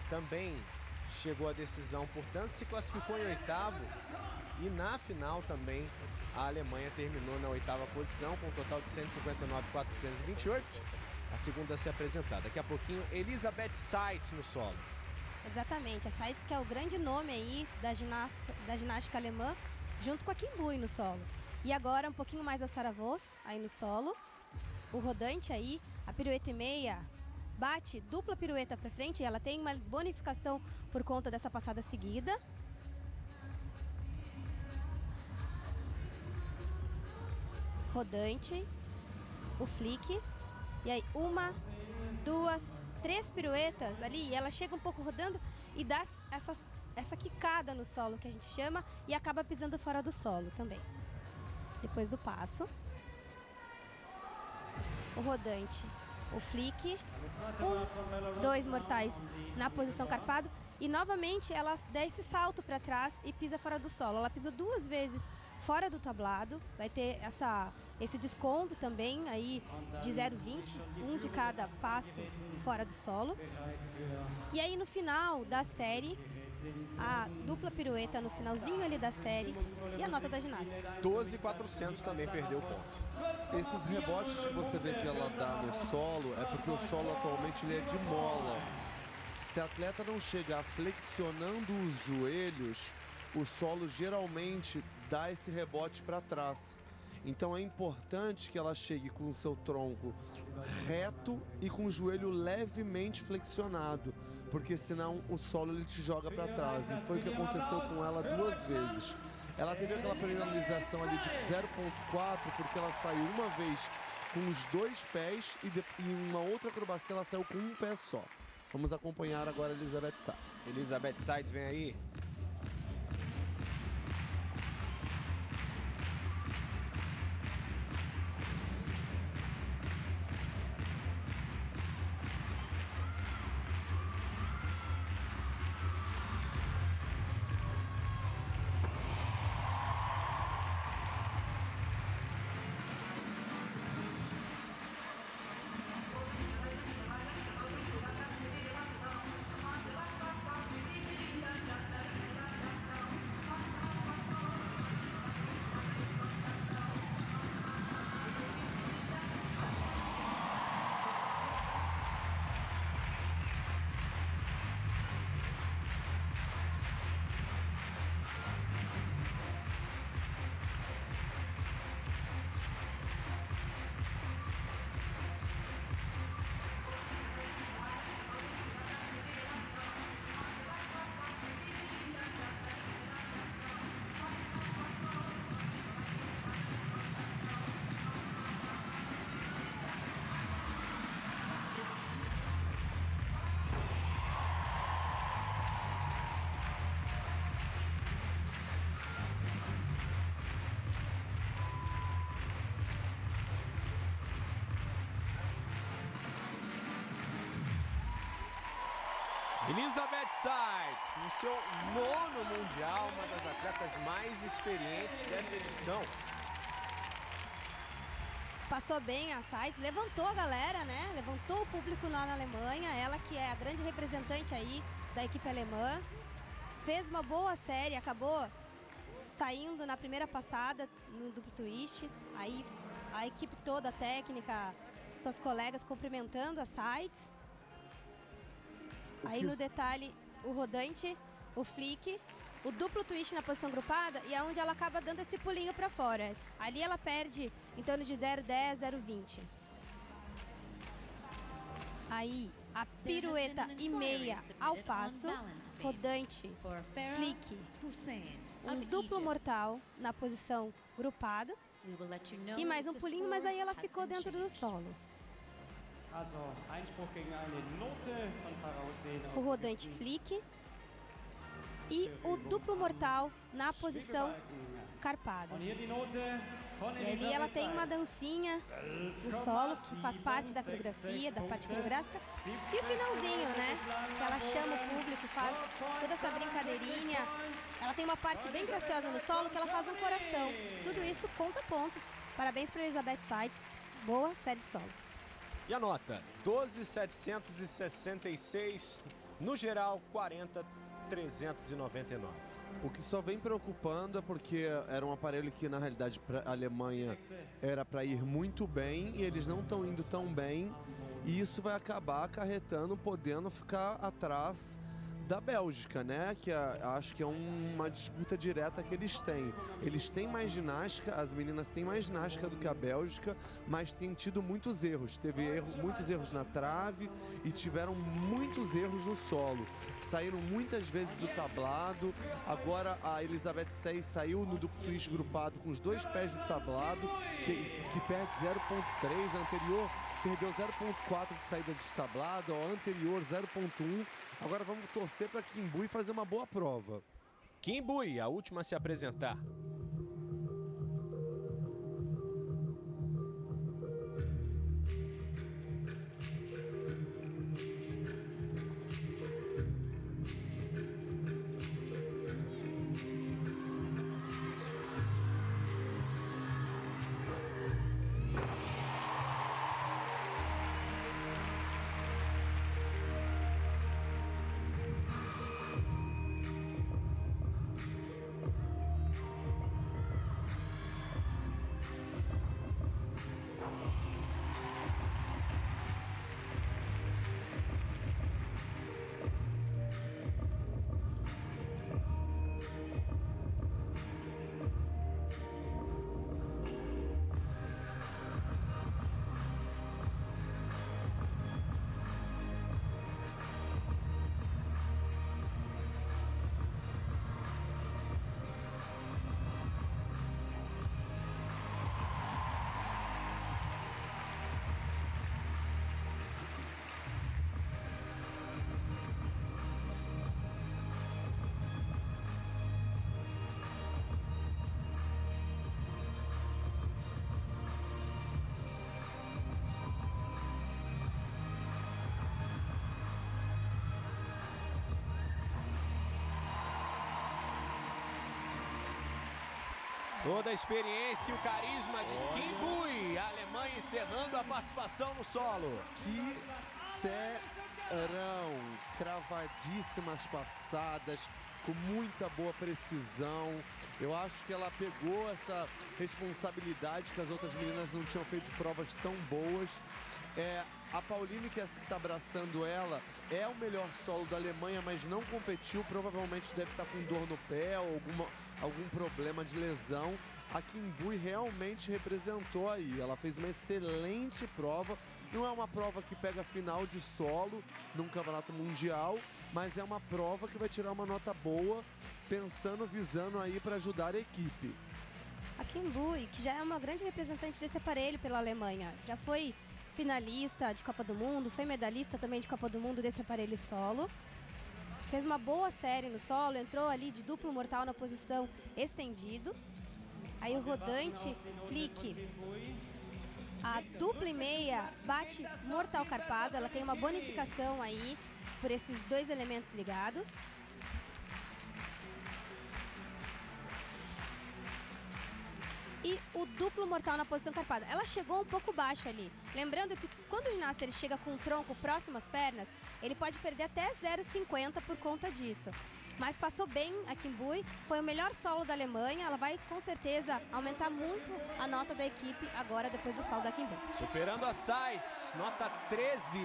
Também chegou à decisão, portanto se classificou em 8º. E na final também a Alemanha terminou na 8ª posição com um total de 159.428. A segunda a se apresentar. Daqui a pouquinho, Elisabeth Seitz no solo. Exatamente, a Seitz que é o grande nome aí da ginástica alemã, junto com a Kim Bui no solo. E agora um pouquinho mais da Sarah Vos aí no solo. O rodante aí, a pirueta e meia, bate dupla pirueta para frente e ela tem uma bonificação por conta dessa passada seguida. Rodante, o flick, e aí 1, 2, 3 piruetas ali, e ela chega um pouco rodando e dá essa quicada no solo que a gente chama e acaba pisando fora do solo também. Depois do passo, o rodante, o flick, 1, 2 mortais na posição carpado e novamente ela dá esse salto para trás e pisa fora do solo. Ela pisou 2 vezes fora do tablado, vai ter esse desconto também aí de 0,20, um de cada passo fora do solo. E aí no final da série, a dupla pirueta no finalzinho ali da série e a nota da ginástica. 12.400 também perdeu o ponto. Esses rebotes que você vê que ela dá no solo é porque o solo atualmente ele é de mola. Se a atleta não chegar flexionando os joelhos, o solo geralmente dá esse rebote para trás. Então é importante que ela chegue com o seu tronco reto e com o joelho levemente flexionado, porque senão o solo ele te joga para trás. E foi o que aconteceu com ela 2 vezes. Ela teve aquela penalização ali de 0,4 porque ela saiu uma vez com os 2 pés e em uma outra acrobacia ela saiu com um pé só. Vamos acompanhar agora a Elisabeth Seitz. Elisabeth Seitz vem aí. Elisabeth Seitz, no seu 9º mundial, uma das atletas mais experientes dessa edição. Passou bem a Seitz, levantou a galera, né? Levantou o público lá na Alemanha, ela que é a grande representante aí da equipe alemã. Fez uma boa série, acabou saindo na primeira passada no duplo twist. Aí a equipe toda, a técnica, seus colegas cumprimentando a Seitz. Aí no detalhe, o rodante, o flick, o duplo twist na posição grupada e é onde ela acaba dando esse pulinho para fora. Ali ela perde em torno de 0,10, 0,20. Aí a pirueta e meia ao passo, rodante, flick, um duplo mortal na posição grupado e mais um pulinho, mas aí ela ficou dentro do solo. O rodante flick e o duplo mortal na posição carpada. E ali ela tem uma dancinha no solo que faz parte da coreografia, da parte coreográfica. E o finalzinho, né? Que ela chama o público, faz toda essa brincadeirinha. Ela tem uma parte bem graciosa no solo que ela faz um coração. Tudo isso conta pontos Parabéns para Elizabeth Seitz. Boa série solo. E a nota? 12.766. No geral, 40.399. O que só vem preocupando é porque era um aparelho que, na realidade, para a Alemanha era para ir muito bem e eles não estão indo tão bem. E isso vai acabar acarretando, podendo ficar atrás da Bélgica, né? Que acho que é uma disputa direta que eles têm. Eles têm mais ginástica, as meninas têm mais ginástica do que a Bélgica, mas têm tido muitos erros. Teve muitos erros na trave e tiveram muitos erros no solo. Saíram muitas vezes do tablado. Agora a Elizabeth Seitz saiu no duplo twist grupado com os 2 pés do tablado, que perde 0.3. A anterior perdeu 0.4 de saída de tablado, a anterior 0.1. Agora vamos torcer para Kim Bui fazer uma boa prova. Kim Bui, a última a se apresentar. Toda a experiência e o carisma de Kim Bui, a Alemanha encerrando a participação no solo. Que serão cravadíssimas passadas, com muita boa precisão. Eu acho que ela pegou essa responsabilidade que as outras meninas não tinham feito provas tão boas. A Pauline, que é essa que está abraçando ela, é o melhor solo da Alemanha, mas não competiu. Provavelmente deve estar com dor no pé ou algum problema de lesão. A Kim Bui realmente representou aí. Ela fez uma excelente prova. Não é uma prova que pega final de solo num campeonato mundial, mas é uma prova que vai tirar uma nota boa, visando aí para ajudar a equipe. A Kim Bui, que já é uma grande representante desse aparelho pela Alemanha, já foi finalista de Copa do Mundo, foi medalhista também de Copa do Mundo desse aparelho solo. Fez uma boa série no solo, entrou ali de duplo mortal na posição estendido. Aí o rodante, flick, a dupla e meia bate mortal carpado, ela tem uma bonificação aí por esses 2 elementos ligados. E o duplo mortal na posição carpada. Ela chegou um pouco baixo ali. Lembrando que quando o ginasta ele chega com o tronco próximo às pernas, ele pode perder até 0,50 por conta disso. Mas passou bem a Kim Bui, foi o melhor solo da Alemanha. Ela vai com certeza aumentar muito a nota da equipe agora depois do solo da Kim Bui. Superando a Seitz, nota 13.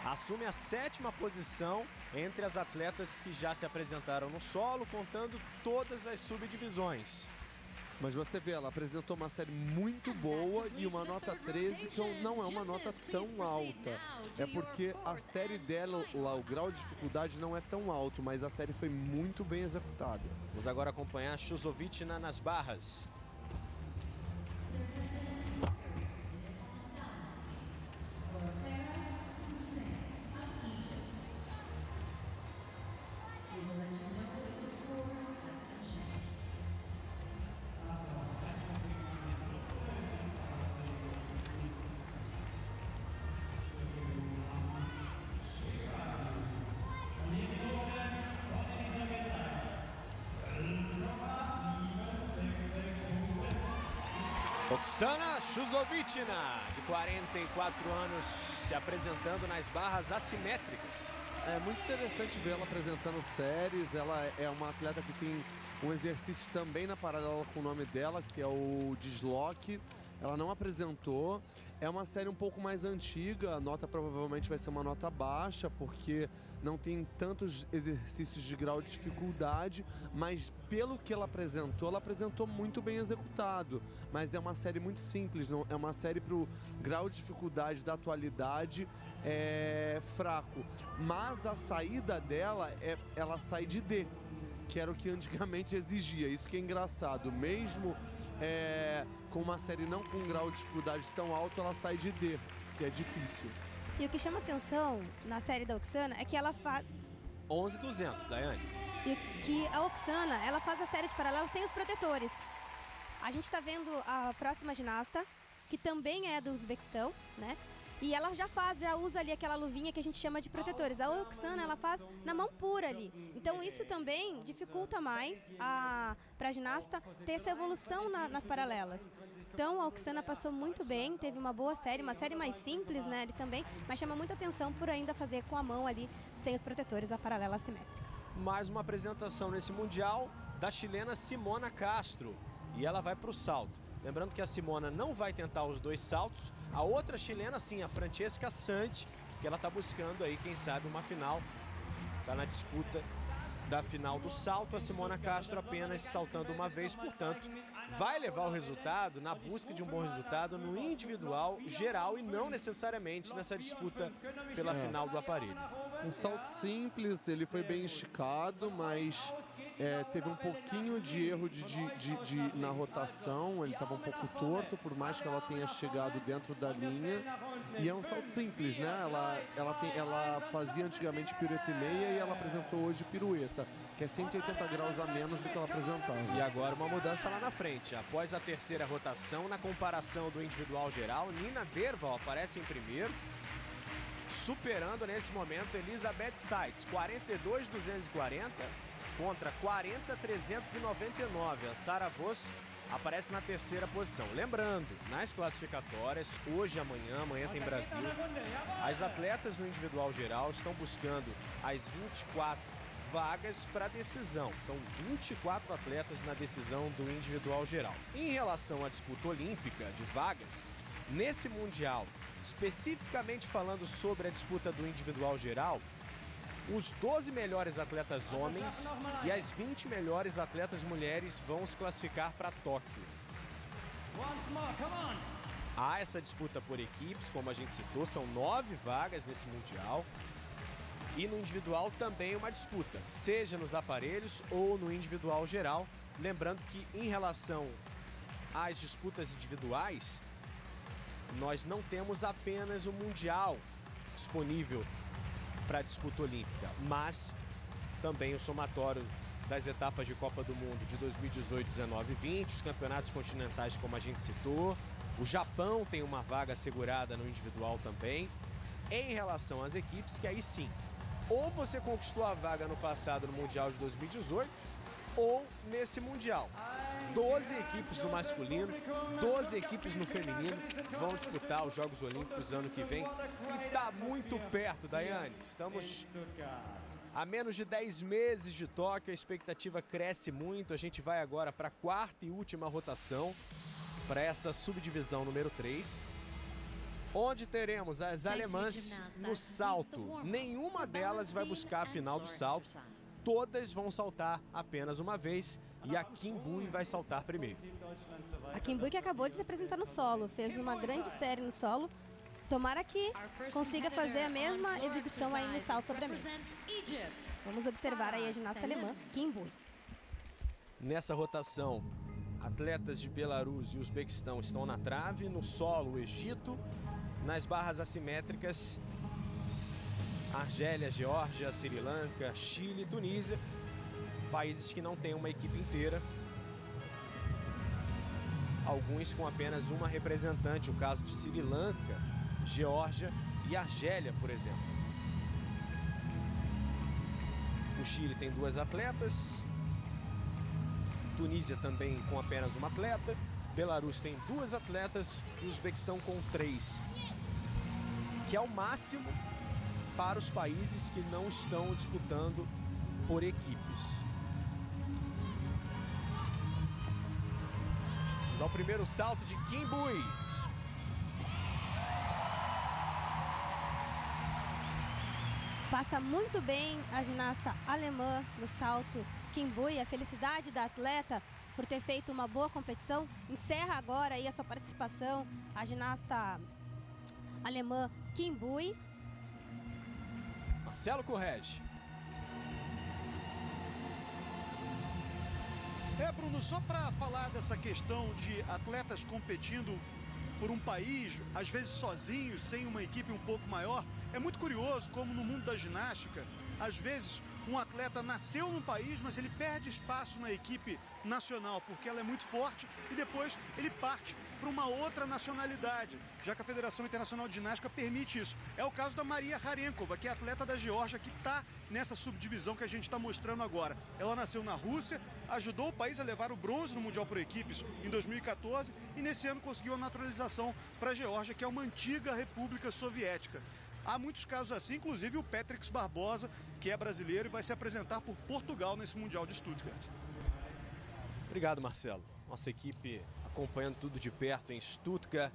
Assume a 7ª posição entre as atletas que já se apresentaram no solo, contando todas as subdivisões. Mas você vê, ela apresentou uma série muito boa e uma nota 13 que não é uma nota tão alta. É porque a série dela, lá, o grau de dificuldade não é tão alto, mas a série foi muito bem executada. Vamos agora acompanhar Chusovic nas barras. Oksana Chusovitina, de 44 anos, se apresentando nas barras assimétricas. É muito interessante vê-la apresentando séries. Ela é uma atleta que tem um exercício também na paralela com o nome dela, que é o desloque. Ela não apresentou. É uma série um pouco mais antiga, a nota provavelmente vai ser uma nota baixa, porque não tem tantos exercícios de grau de dificuldade, mas pelo que ela apresentou muito bem executado. Mas é uma série muito simples, não, é uma série para o grau de dificuldade da atualidade fraco. Mas a saída dela, ela sai de D, que era o que antigamente exigia. Isso que é engraçado, mesmo com uma série não com um grau de dificuldade tão alto, ela sai de D, que é difícil. E o que chama atenção na série da Oksana é que ela faz... 11.200, Daiane. E que a Oksana, ela faz a série de paralelo sem os protetores. A gente está vendo a próxima ginasta, que também é do Uzbequistão, né? E ela já usa ali aquela luvinha que a gente chama de protetores. A Oksana, ela faz na mão pura ali. Então isso também dificulta mais para a ginasta ter essa evolução nas paralelas. Então a Oksana passou muito bem, teve uma boa série, uma série mais simples, né, ali também, mas chama muita atenção por ainda fazer com a mão ali, sem os protetores, a paralela assimétrica. Mais uma apresentação nesse Mundial da chilena Simona Castro. E ela vai para o salto. Lembrando que a Simona não vai tentar os 2 saltos. A outra chilena, sim, a Francesca Santi, que ela está buscando aí, quem sabe, uma final. Está na disputa da final do salto. A Simona Castro apenas saltando uma vez, portanto, vai levar o resultado na busca de um bom resultado no individual geral e não necessariamente nessa disputa pela final do aparelho. Um salto simples, ele foi bem esticado, mas teve um pouquinho de erro na rotação. Ele estava um pouco torto, por mais que ela tenha chegado dentro da linha. E é um salto simples, né? Ela fazia antigamente pirueta e meia e ela apresentou hoje pirueta, que é 180 graus a menos do que ela apresentava. E agora uma mudança lá na frente. Após a terceira rotação, na comparação do individual geral, Nina Derval aparece em primeiro, superando nesse momento Elizabeth Seitz, 42.240 contra 40.399. A Sara Voss aparece na terceira posição. Lembrando, nas classificatórias, hoje e amanhã tem Brasil, as atletas no individual geral estão buscando as 24 vagas para decisão. São 24 atletas na decisão do individual geral. Em relação à disputa olímpica de vagas, nesse Mundial, especificamente falando sobre a disputa do individual geral, os 12 melhores atletas homens e as 20 melhores atletas mulheres vão se classificar para Tóquio. Há essa disputa por equipes, como a gente citou, são 9 vagas nesse Mundial. E no individual também uma disputa, seja nos aparelhos ou no individual geral. Lembrando que em relação às disputas individuais, nós não temos apenas o Mundial disponível para a disputa olímpica, mas também o somatório das etapas de Copa do Mundo de 2018, 19 e 20, os campeonatos continentais, como a gente citou. O Japão tem uma vaga assegurada no individual também. Em relação às equipes, que aí sim, ou você conquistou a vaga no passado no Mundial de 2018, ou nesse Mundial. 12 equipes no masculino, 12 equipes no feminino vão disputar os Jogos Olímpicos ano que vem. E está muito perto, Daiane. Estamos a menos de 10 meses de Tóquio, a expectativa cresce muito. A gente vai agora para a quarta e última rotação, para essa subdivisão número 3. Onde teremos as alemãs no salto. Nenhuma delas vai buscar a final do salto. Todas vão saltar apenas uma vez e a Kim Bui vai saltar primeiro. A Kim Bui que acabou de se apresentar no solo, fez uma grande série no solo. Tomara que consiga fazer a mesma exibição aí no salto sobre a mesa. Vamos observar aí a ginasta alemã, Kim Bui. Nessa rotação, atletas de Belarus e Uzbequistão estão na trave, no solo o Egito, nas barras assimétricas, Argélia, Geórgia, Sri Lanka, Chile, Tunísia, países que não têm uma equipe inteira, alguns com apenas uma representante, o caso de Sri Lanka, Geórgia e Argélia, por exemplo. O Chile tem 2 atletas, Tunísia também com apenas uma atleta, Belarus tem 2 atletas e o Uzbequistão com 3, que é o máximo para os países que não estão disputando por equipes. Vamos ao primeiro salto de Kim Bui. Passa muito bem a ginasta alemã no salto Kim Bui. A felicidade da atleta por ter feito uma boa competição. Encerra agora aí a sua participação a ginasta alemã Kim Bui. Marcelo Correge. Bruno, só para falar dessa questão de atletas competindo por um país, às vezes sozinhos, sem uma equipe um pouco maior, é muito curioso como no mundo da ginástica, às vezes um atleta nasceu num país, mas ele perde espaço na equipe nacional, porque ela é muito forte, e depois ele parte para uma outra nacionalidade, já que a Federação Internacional de Ginástica permite isso. É o caso da Maria Harenkova, que é atleta da Geórgia, que está nessa subdivisão que a gente está mostrando agora. Ela nasceu na Rússia, ajudou o país a levar o bronze no Mundial por Equipes em 2014 e nesse ano conseguiu a naturalização para a Geórgia, que é uma antiga república soviética. Há muitos casos assim, inclusive o Petrix Barbosa, que é brasileiro e vai se apresentar por Portugal nesse Mundial de Stuttgart. Obrigado, Marcelo. Nossa equipe acompanhando tudo de perto em Stuttgart.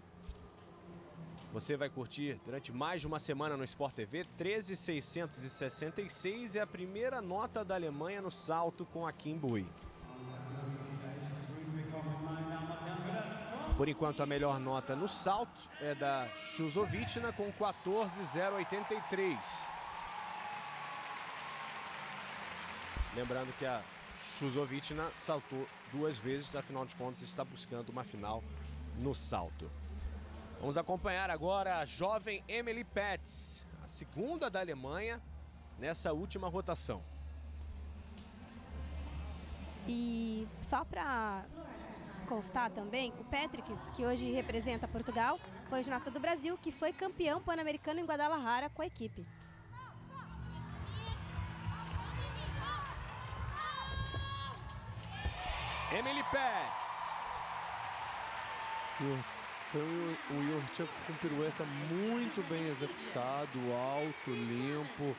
Você vai curtir durante mais de uma semana no Sport TV. 13.666 é a primeira nota da Alemanha no salto com a Kim Bui. Por enquanto, a melhor nota no salto é da Chuzovitchna com 14.083. Lembrando que a Chuzovitchna saltou 2 vezes, afinal de contas está buscando uma final no salto. Vamos acompanhar agora a jovem Emily Petz, a segunda da Alemanha nessa última rotação. E só para constar também, o Petrix, que hoje representa Portugal, foi o ginasta do Brasil, que foi campeão pan-americano em Guadalajara com a equipe. Emily Petz. Foi o Yurchenko com pirueta muito bem executado, alto, limpo,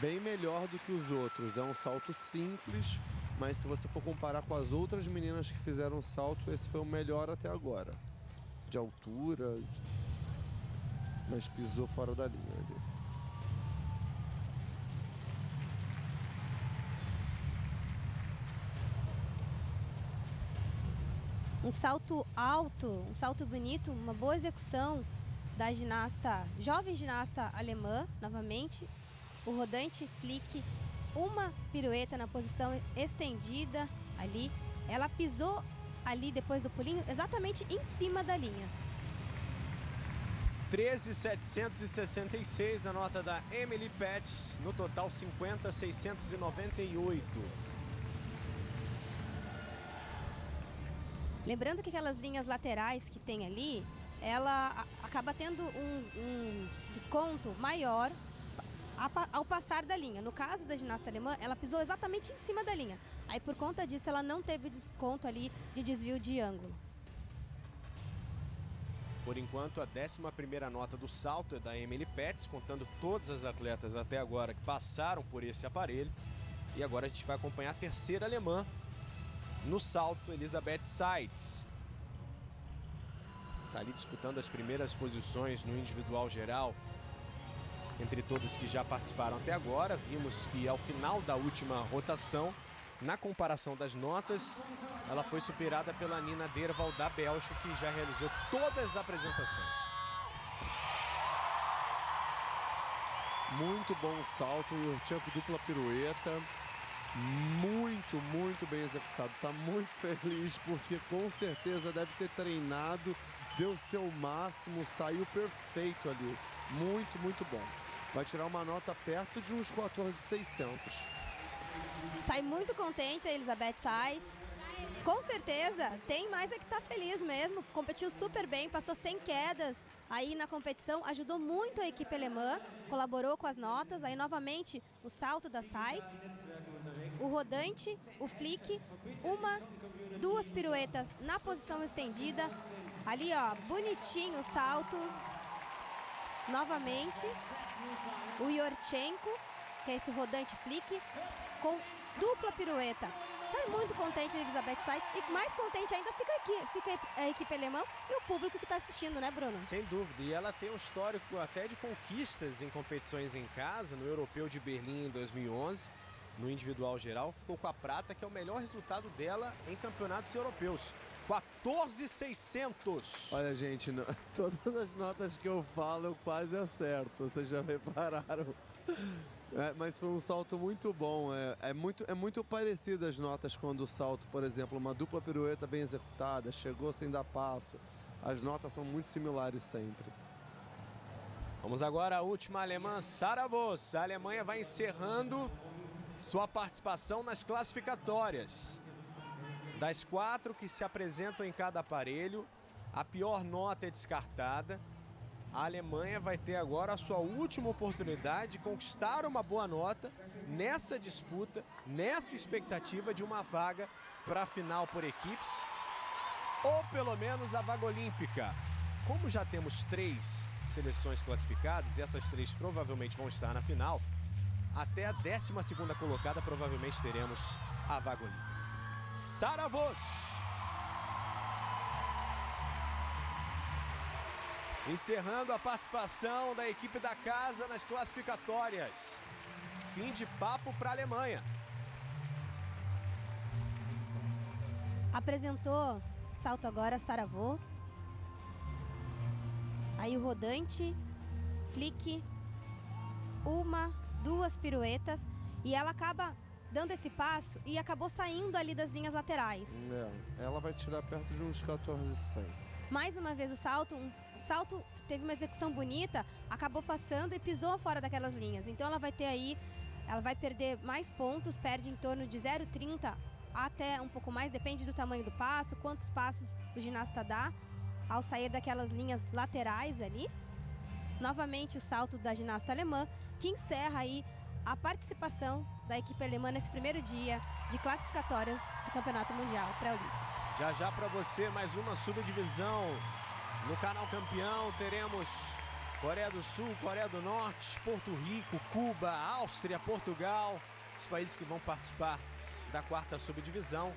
bem melhor do que os outros. É um salto simples, mas se você for comparar com as outras meninas que fizeram o salto, esse foi o melhor até agora. De altura, mas pisou fora da linha ali. Um salto alto, um salto bonito, uma boa execução da ginasta, jovem ginasta alemã, novamente. O rodante flick, uma pirueta na posição estendida ali. Ela pisou ali depois do pulinho, exatamente em cima da linha. 13.766 na nota da Emily Petz, no total 50.698. Lembrando que aquelas linhas laterais que tem ali, ela acaba tendo um desconto maior ao passar da linha. No caso da ginasta alemã, ela pisou exatamente em cima da linha. Aí, por conta disso, ela não teve desconto ali de desvio de ângulo. Por enquanto, a 11ª nota do salto é da Emily Petz, contando todas as atletas até agora que passaram por esse aparelho. E agora a gente vai acompanhar a terceira alemã no salto, Elisabeth Seitz. Está ali disputando as primeiras posições no individual geral. Entre todos que já participaram até agora, vimos que ao final da última rotação, na comparação das notas, ela foi superada pela Nina Derval da Bélgica, que já realizou todas as apresentações. Muito bom salto, o Yurchenko dupla pirueta. Muito bem executado. Tá muito feliz porque com certeza deve ter treinado, deu seu máximo, saiu perfeito ali. Muito bom. Vai tirar uma nota perto de uns 14.600. Sai muito contente a Elisabeth Seitz. Com certeza, tem mais é que tá feliz mesmo. Competiu super bem, passou sem quedas aí na competição, ajudou muito a equipe alemã, colaborou com as notas. Aí novamente o salto da Seitz. o rodante, o flick, duas piruetas na posição estendida. Ali, ó, bonitinho o salto. Novamente, o Yurchenko, que é esse rodante flick, com dupla pirueta. Sai muito contente a Elizabeth Seitz e mais contente ainda fica a equipe alemã e o público que está assistindo, né, Bruno? Sem dúvida, e ela tem um histórico até de conquistas em competições em casa, no Europeu de Berlim em 2011, no individual geral, ficou com a prata, que é o melhor resultado dela em campeonatos europeus. 14.600. Olha, gente, todas as notas que eu falo eu quase acerto, vocês já repararam. Mas foi um salto muito bom, é muito parecido as notas quando o salto, por exemplo, uma dupla pirueta bem executada, chegou sem dar passo. As notas são muito similares sempre. Vamos agora à última alemã, Sarah Voss. A Alemanha vai encerrando sua participação nas classificatórias. Das 4 que se apresentam em cada aparelho, a pior nota é descartada. A Alemanha vai ter agora a sua última oportunidade de conquistar uma boa nota nessa disputa, nessa expectativa de uma vaga para a final por equipes, ou pelo menos a vaga olímpica. Como já temos 3 seleções classificadas, e essas 3 provavelmente vão estar na final, até a 12ª colocada provavelmente teremos a vaga olímpica. Sarah Voss. Encerrando a participação da equipe da casa nas classificatórias. Fim de papo para a Alemanha. Apresentou salto agora Sarah Voss. Aí o rodante, flick, duas piruetas. E ela acaba dando esse passo e acabou saindo ali das linhas laterais. Ela vai tirar perto de uns 14,100. Mais uma vez o salto teve uma execução bonita, acabou passando e pisou fora daquelas linhas. Então ela vai ter aí, ela vai perder mais pontos, perde em torno de 0,30 até um pouco mais, depende do tamanho do passo, quantos passos o ginasta dá ao sair daquelas linhas laterais ali. Novamente o salto da ginasta alemã, que encerra aí a participação da equipe alemã nesse primeiro dia de classificatórias do Campeonato Mundial pré-olímpico. Já para você mais uma subdivisão no canal Campeão. Teremos Coreia do Sul, Coreia do Norte, Porto Rico, Cuba, Áustria, Portugal, os países que vão participar da 4ª subdivisão.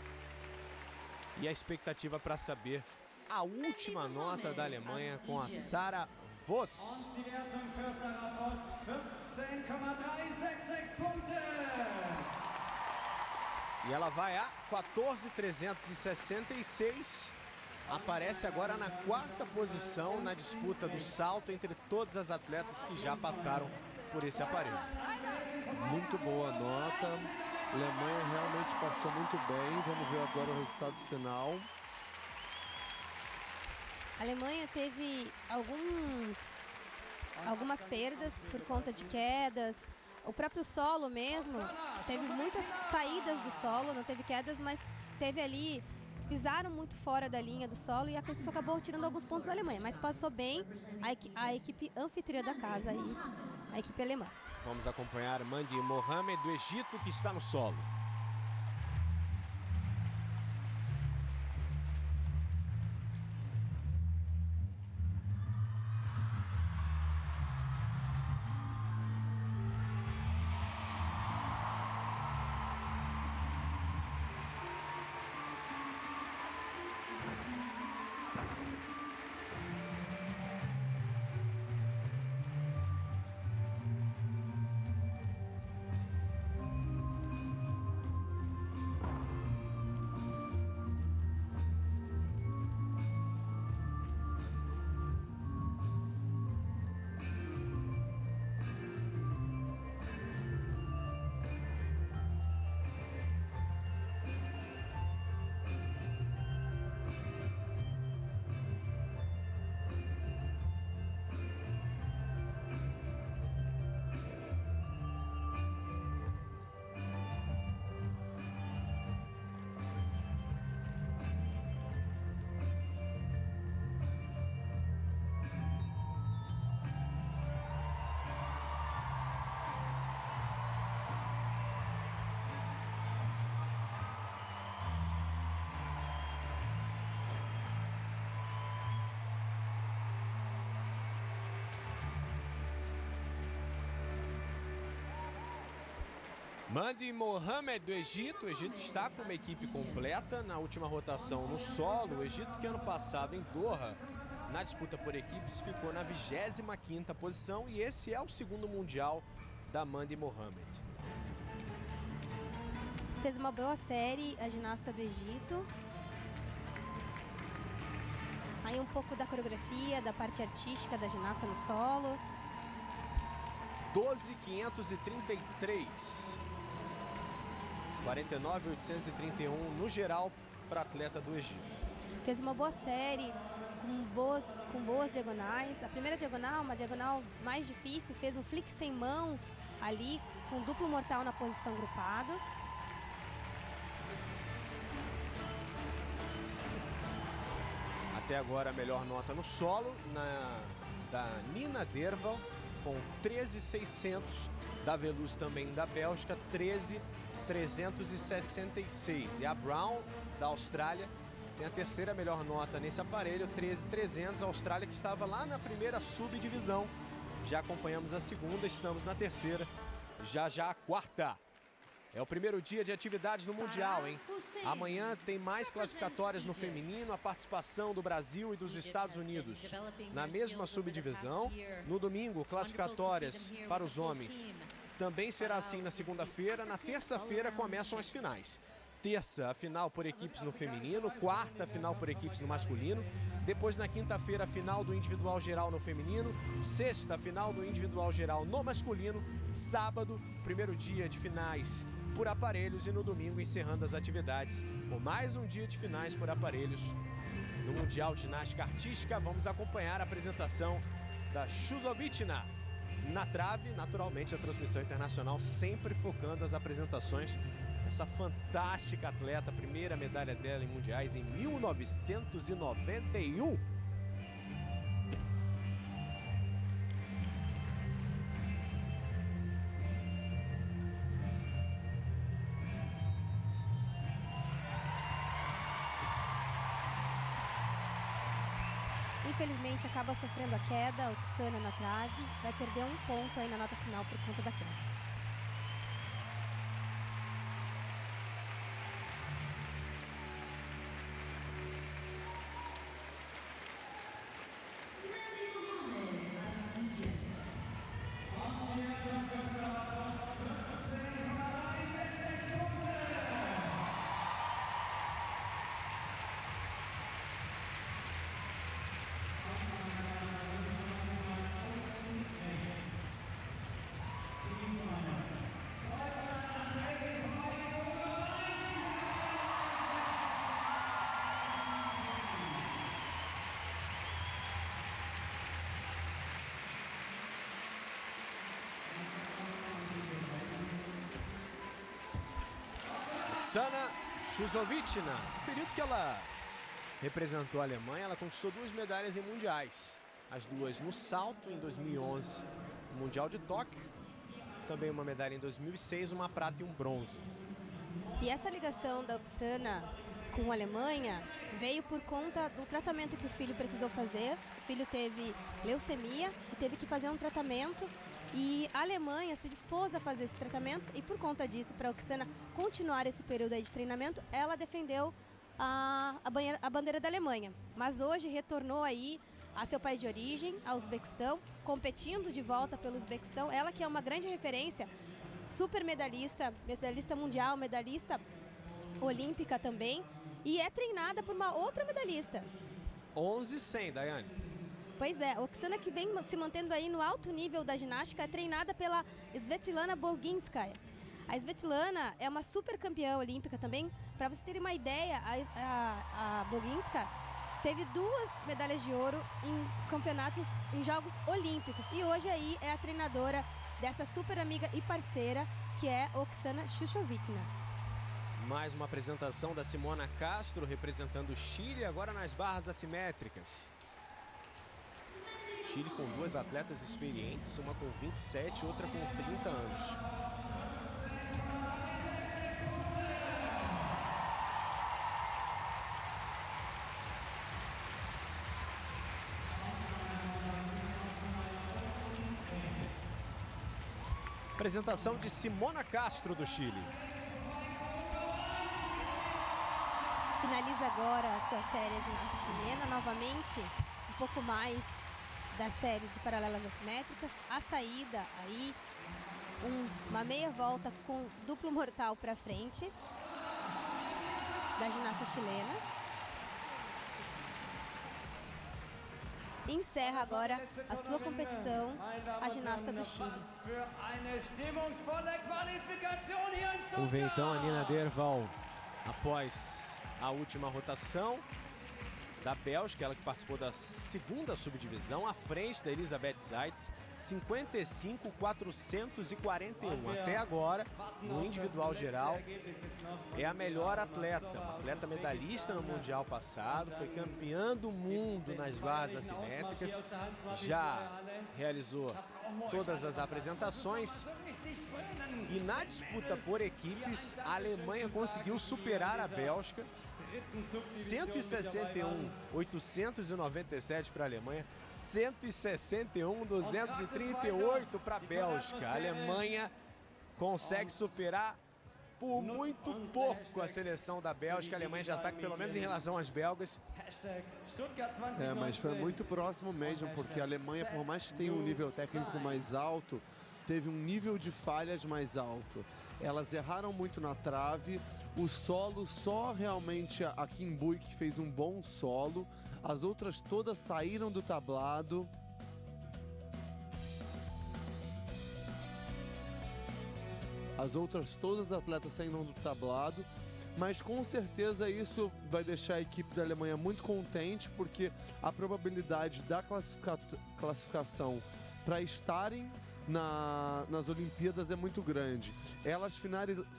E a expectativa para saber a última nota da Alemanha com a Sarah Voss. E ela vai a 14.366. Aparece agora na 4ª posição na disputa do salto entre todas as atletas que já passaram por esse aparelho. Muito boa nota. A Alemanha realmente passou muito bem. Vamos ver agora o resultado final. A Alemanha teve algumas perdas por conta de quedas. O próprio solo mesmo, teve muitas saídas do solo, não teve quedas, mas teve ali, pisaram muito fora da linha do solo e isso acabou tirando alguns pontos da Alemanha, mas passou bem a equipe anfitriã da casa aí, a equipe alemã. Vamos acompanhar Mandy Mohamed do Egito, que está no solo. Mandi Mohamed do Egito. O Egito está com uma equipe completa na última rotação no solo. O Egito, que ano passado em Doha, na disputa por equipes, ficou na 25ª posição, e esse é o segundo mundial da Mandi Mohamed. Fez uma boa série a ginasta do Egito. Aí um pouco da coreografia, da parte artística da ginasta no solo. 12.533. 49.831 no geral para atleta do Egito. Fez uma boa série, com boas diagonais. A primeira diagonal, uma diagonal mais difícil, fez um flick sem mãos ali, com duplo mortal na posição grupado. Até agora a melhor nota no solo, da Nina Derval, com 13.600, da Veluz também da Bélgica, 13.366. E a Brown, da Austrália, tem a terceira melhor nota nesse aparelho, 13.300. A Austrália, que estava lá na primeira subdivisão. Já acompanhamos a segunda, estamos na terceira, já a quarta. É o primeiro dia de atividades no Mundial, hein? Amanhã tem mais classificatórias no feminino, a participação do Brasil e dos Estados Unidos na mesma subdivisão. No domingo, classificatórias para os homens. Também será assim na segunda-feira. Na terça-feira começam as finais. Terça, a final por equipes no feminino. Quarta, a final por equipes no masculino. Depois, na quinta-feira, a final do individual geral no feminino. Sexta, a final do individual geral no masculino. Sábado, primeiro dia de finais por aparelhos, e no domingo encerrando as atividades por mais um dia de finais por aparelhos no Mundial de Ginástica Artística. Vamos acompanhar a apresentação da Chusovitchina na trave. Naturalmente, a transmissão internacional sempre focando as apresentações dessa fantástica atleta, primeira medalha dela em mundiais em 1991. Infelizmente acaba sofrendo a queda, Oksana na trave, vai perder um ponto aí na nota final por conta da queda. Oksana Chusovitchina, no período que ela representou a Alemanha, ela conquistou 2 medalhas em mundiais. As duas no salto em 2011, no Mundial de Tóquio. Também uma medalha em 2006, uma prata e um bronze. E essa ligação da Oksana com a Alemanha veio por conta do tratamento que o filho precisou fazer. O filho teve leucemia e teve que fazer um tratamento. E a Alemanha se dispôs a fazer esse tratamento, e por conta disso, para a Oksana continuar esse período aí de treinamento, ela defendeu a bandeira da Alemanha. Mas hoje retornou aí a seu país de origem, ao Uzbequistão, competindo de volta pelo Uzbequistão. Ela que é uma grande referência, super medalhista, medalhista mundial, medalhista olímpica também, e é treinada por uma outra medalhista. 11-100, Daiane. Pois é, Oksana, que vem se mantendo aí no alto nível da ginástica, é treinada pela Svetlana Boginskaya. A Svetlana é uma super campeã olímpica também. Para vocês terem uma ideia, a Boginskaya teve 2 medalhas de ouro em campeonatos, em Jogos Olímpicos. E hoje aí é a treinadora dessa super amiga e parceira, que é Oksana Chusovitchina. Mais uma apresentação da Simona Castro, representando o Chile, agora nas barras assimétricas. Chile com 2 atletas experientes, uma com 27 e outra com 30 anos. Apresentação de Simona Castro, do Chile. Finaliza agora a sua série a ginasta chilena, novamente um pouco mais da série de paralelas assimétricas. A saída aí, uma meia volta com duplo mortal para frente da ginasta chilena. Encerra agora a sua competição a ginasta do Chile. Vamos ver então a Nina Derval após a última rotação da Bélgica, ela que participou da segunda subdivisão, à frente da Elisabeth Zeitz, 55.441. Até agora, no individual geral, é a melhor atleta, uma atleta medalhista no Mundial passado, foi campeã do mundo nas barras assimétricas, já realizou todas as apresentações e na disputa por equipes, a Alemanha conseguiu superar a Bélgica. 161.897 para a Alemanha, 161.238 para a Bélgica. A Alemanha consegue superar por muito pouco a seleção da Bélgica. A Alemanha já sabe que, pelo menos em relação às belgas. Mas foi muito próximo mesmo, porque a Alemanha, por mais que tenha um nível técnico mais alto, teve um nível de falhas mais alto. Elas erraram muito na trave, o solo, só realmente a Kim Bui que fez um bom solo, as outras todas saíram do tablado. As outras todas as atletas saíram do tablado, mas com certeza isso vai deixar a equipe da Alemanha muito contente, porque a probabilidade da classificação para estarem nas Olimpíadas é muito grande. Elas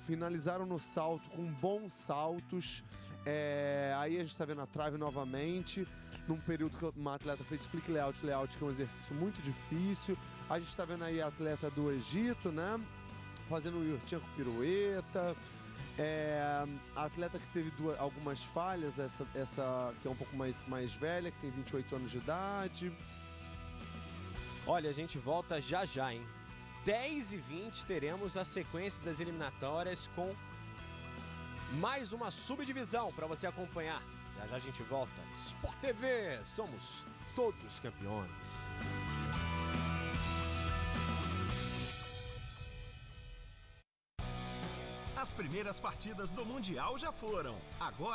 finalizaram no salto com bons saltos. Aí a gente está vendo a trave novamente, num período que uma atleta fez flick layout, que é um exercício muito difícil. A gente está vendo aí a atleta do Egito, né? Fazendo o yurtinha com pirueta. A atleta que teve algumas falhas, essa que é um pouco mais velha, que tem 28 anos de idade. Olha, a gente volta já já, hein? 10h20 teremos a sequência das eliminatórias com mais uma subdivisão para você acompanhar. Já já a gente volta. Sport TV, somos todos campeões. As primeiras partidas do Mundial já foram. Agora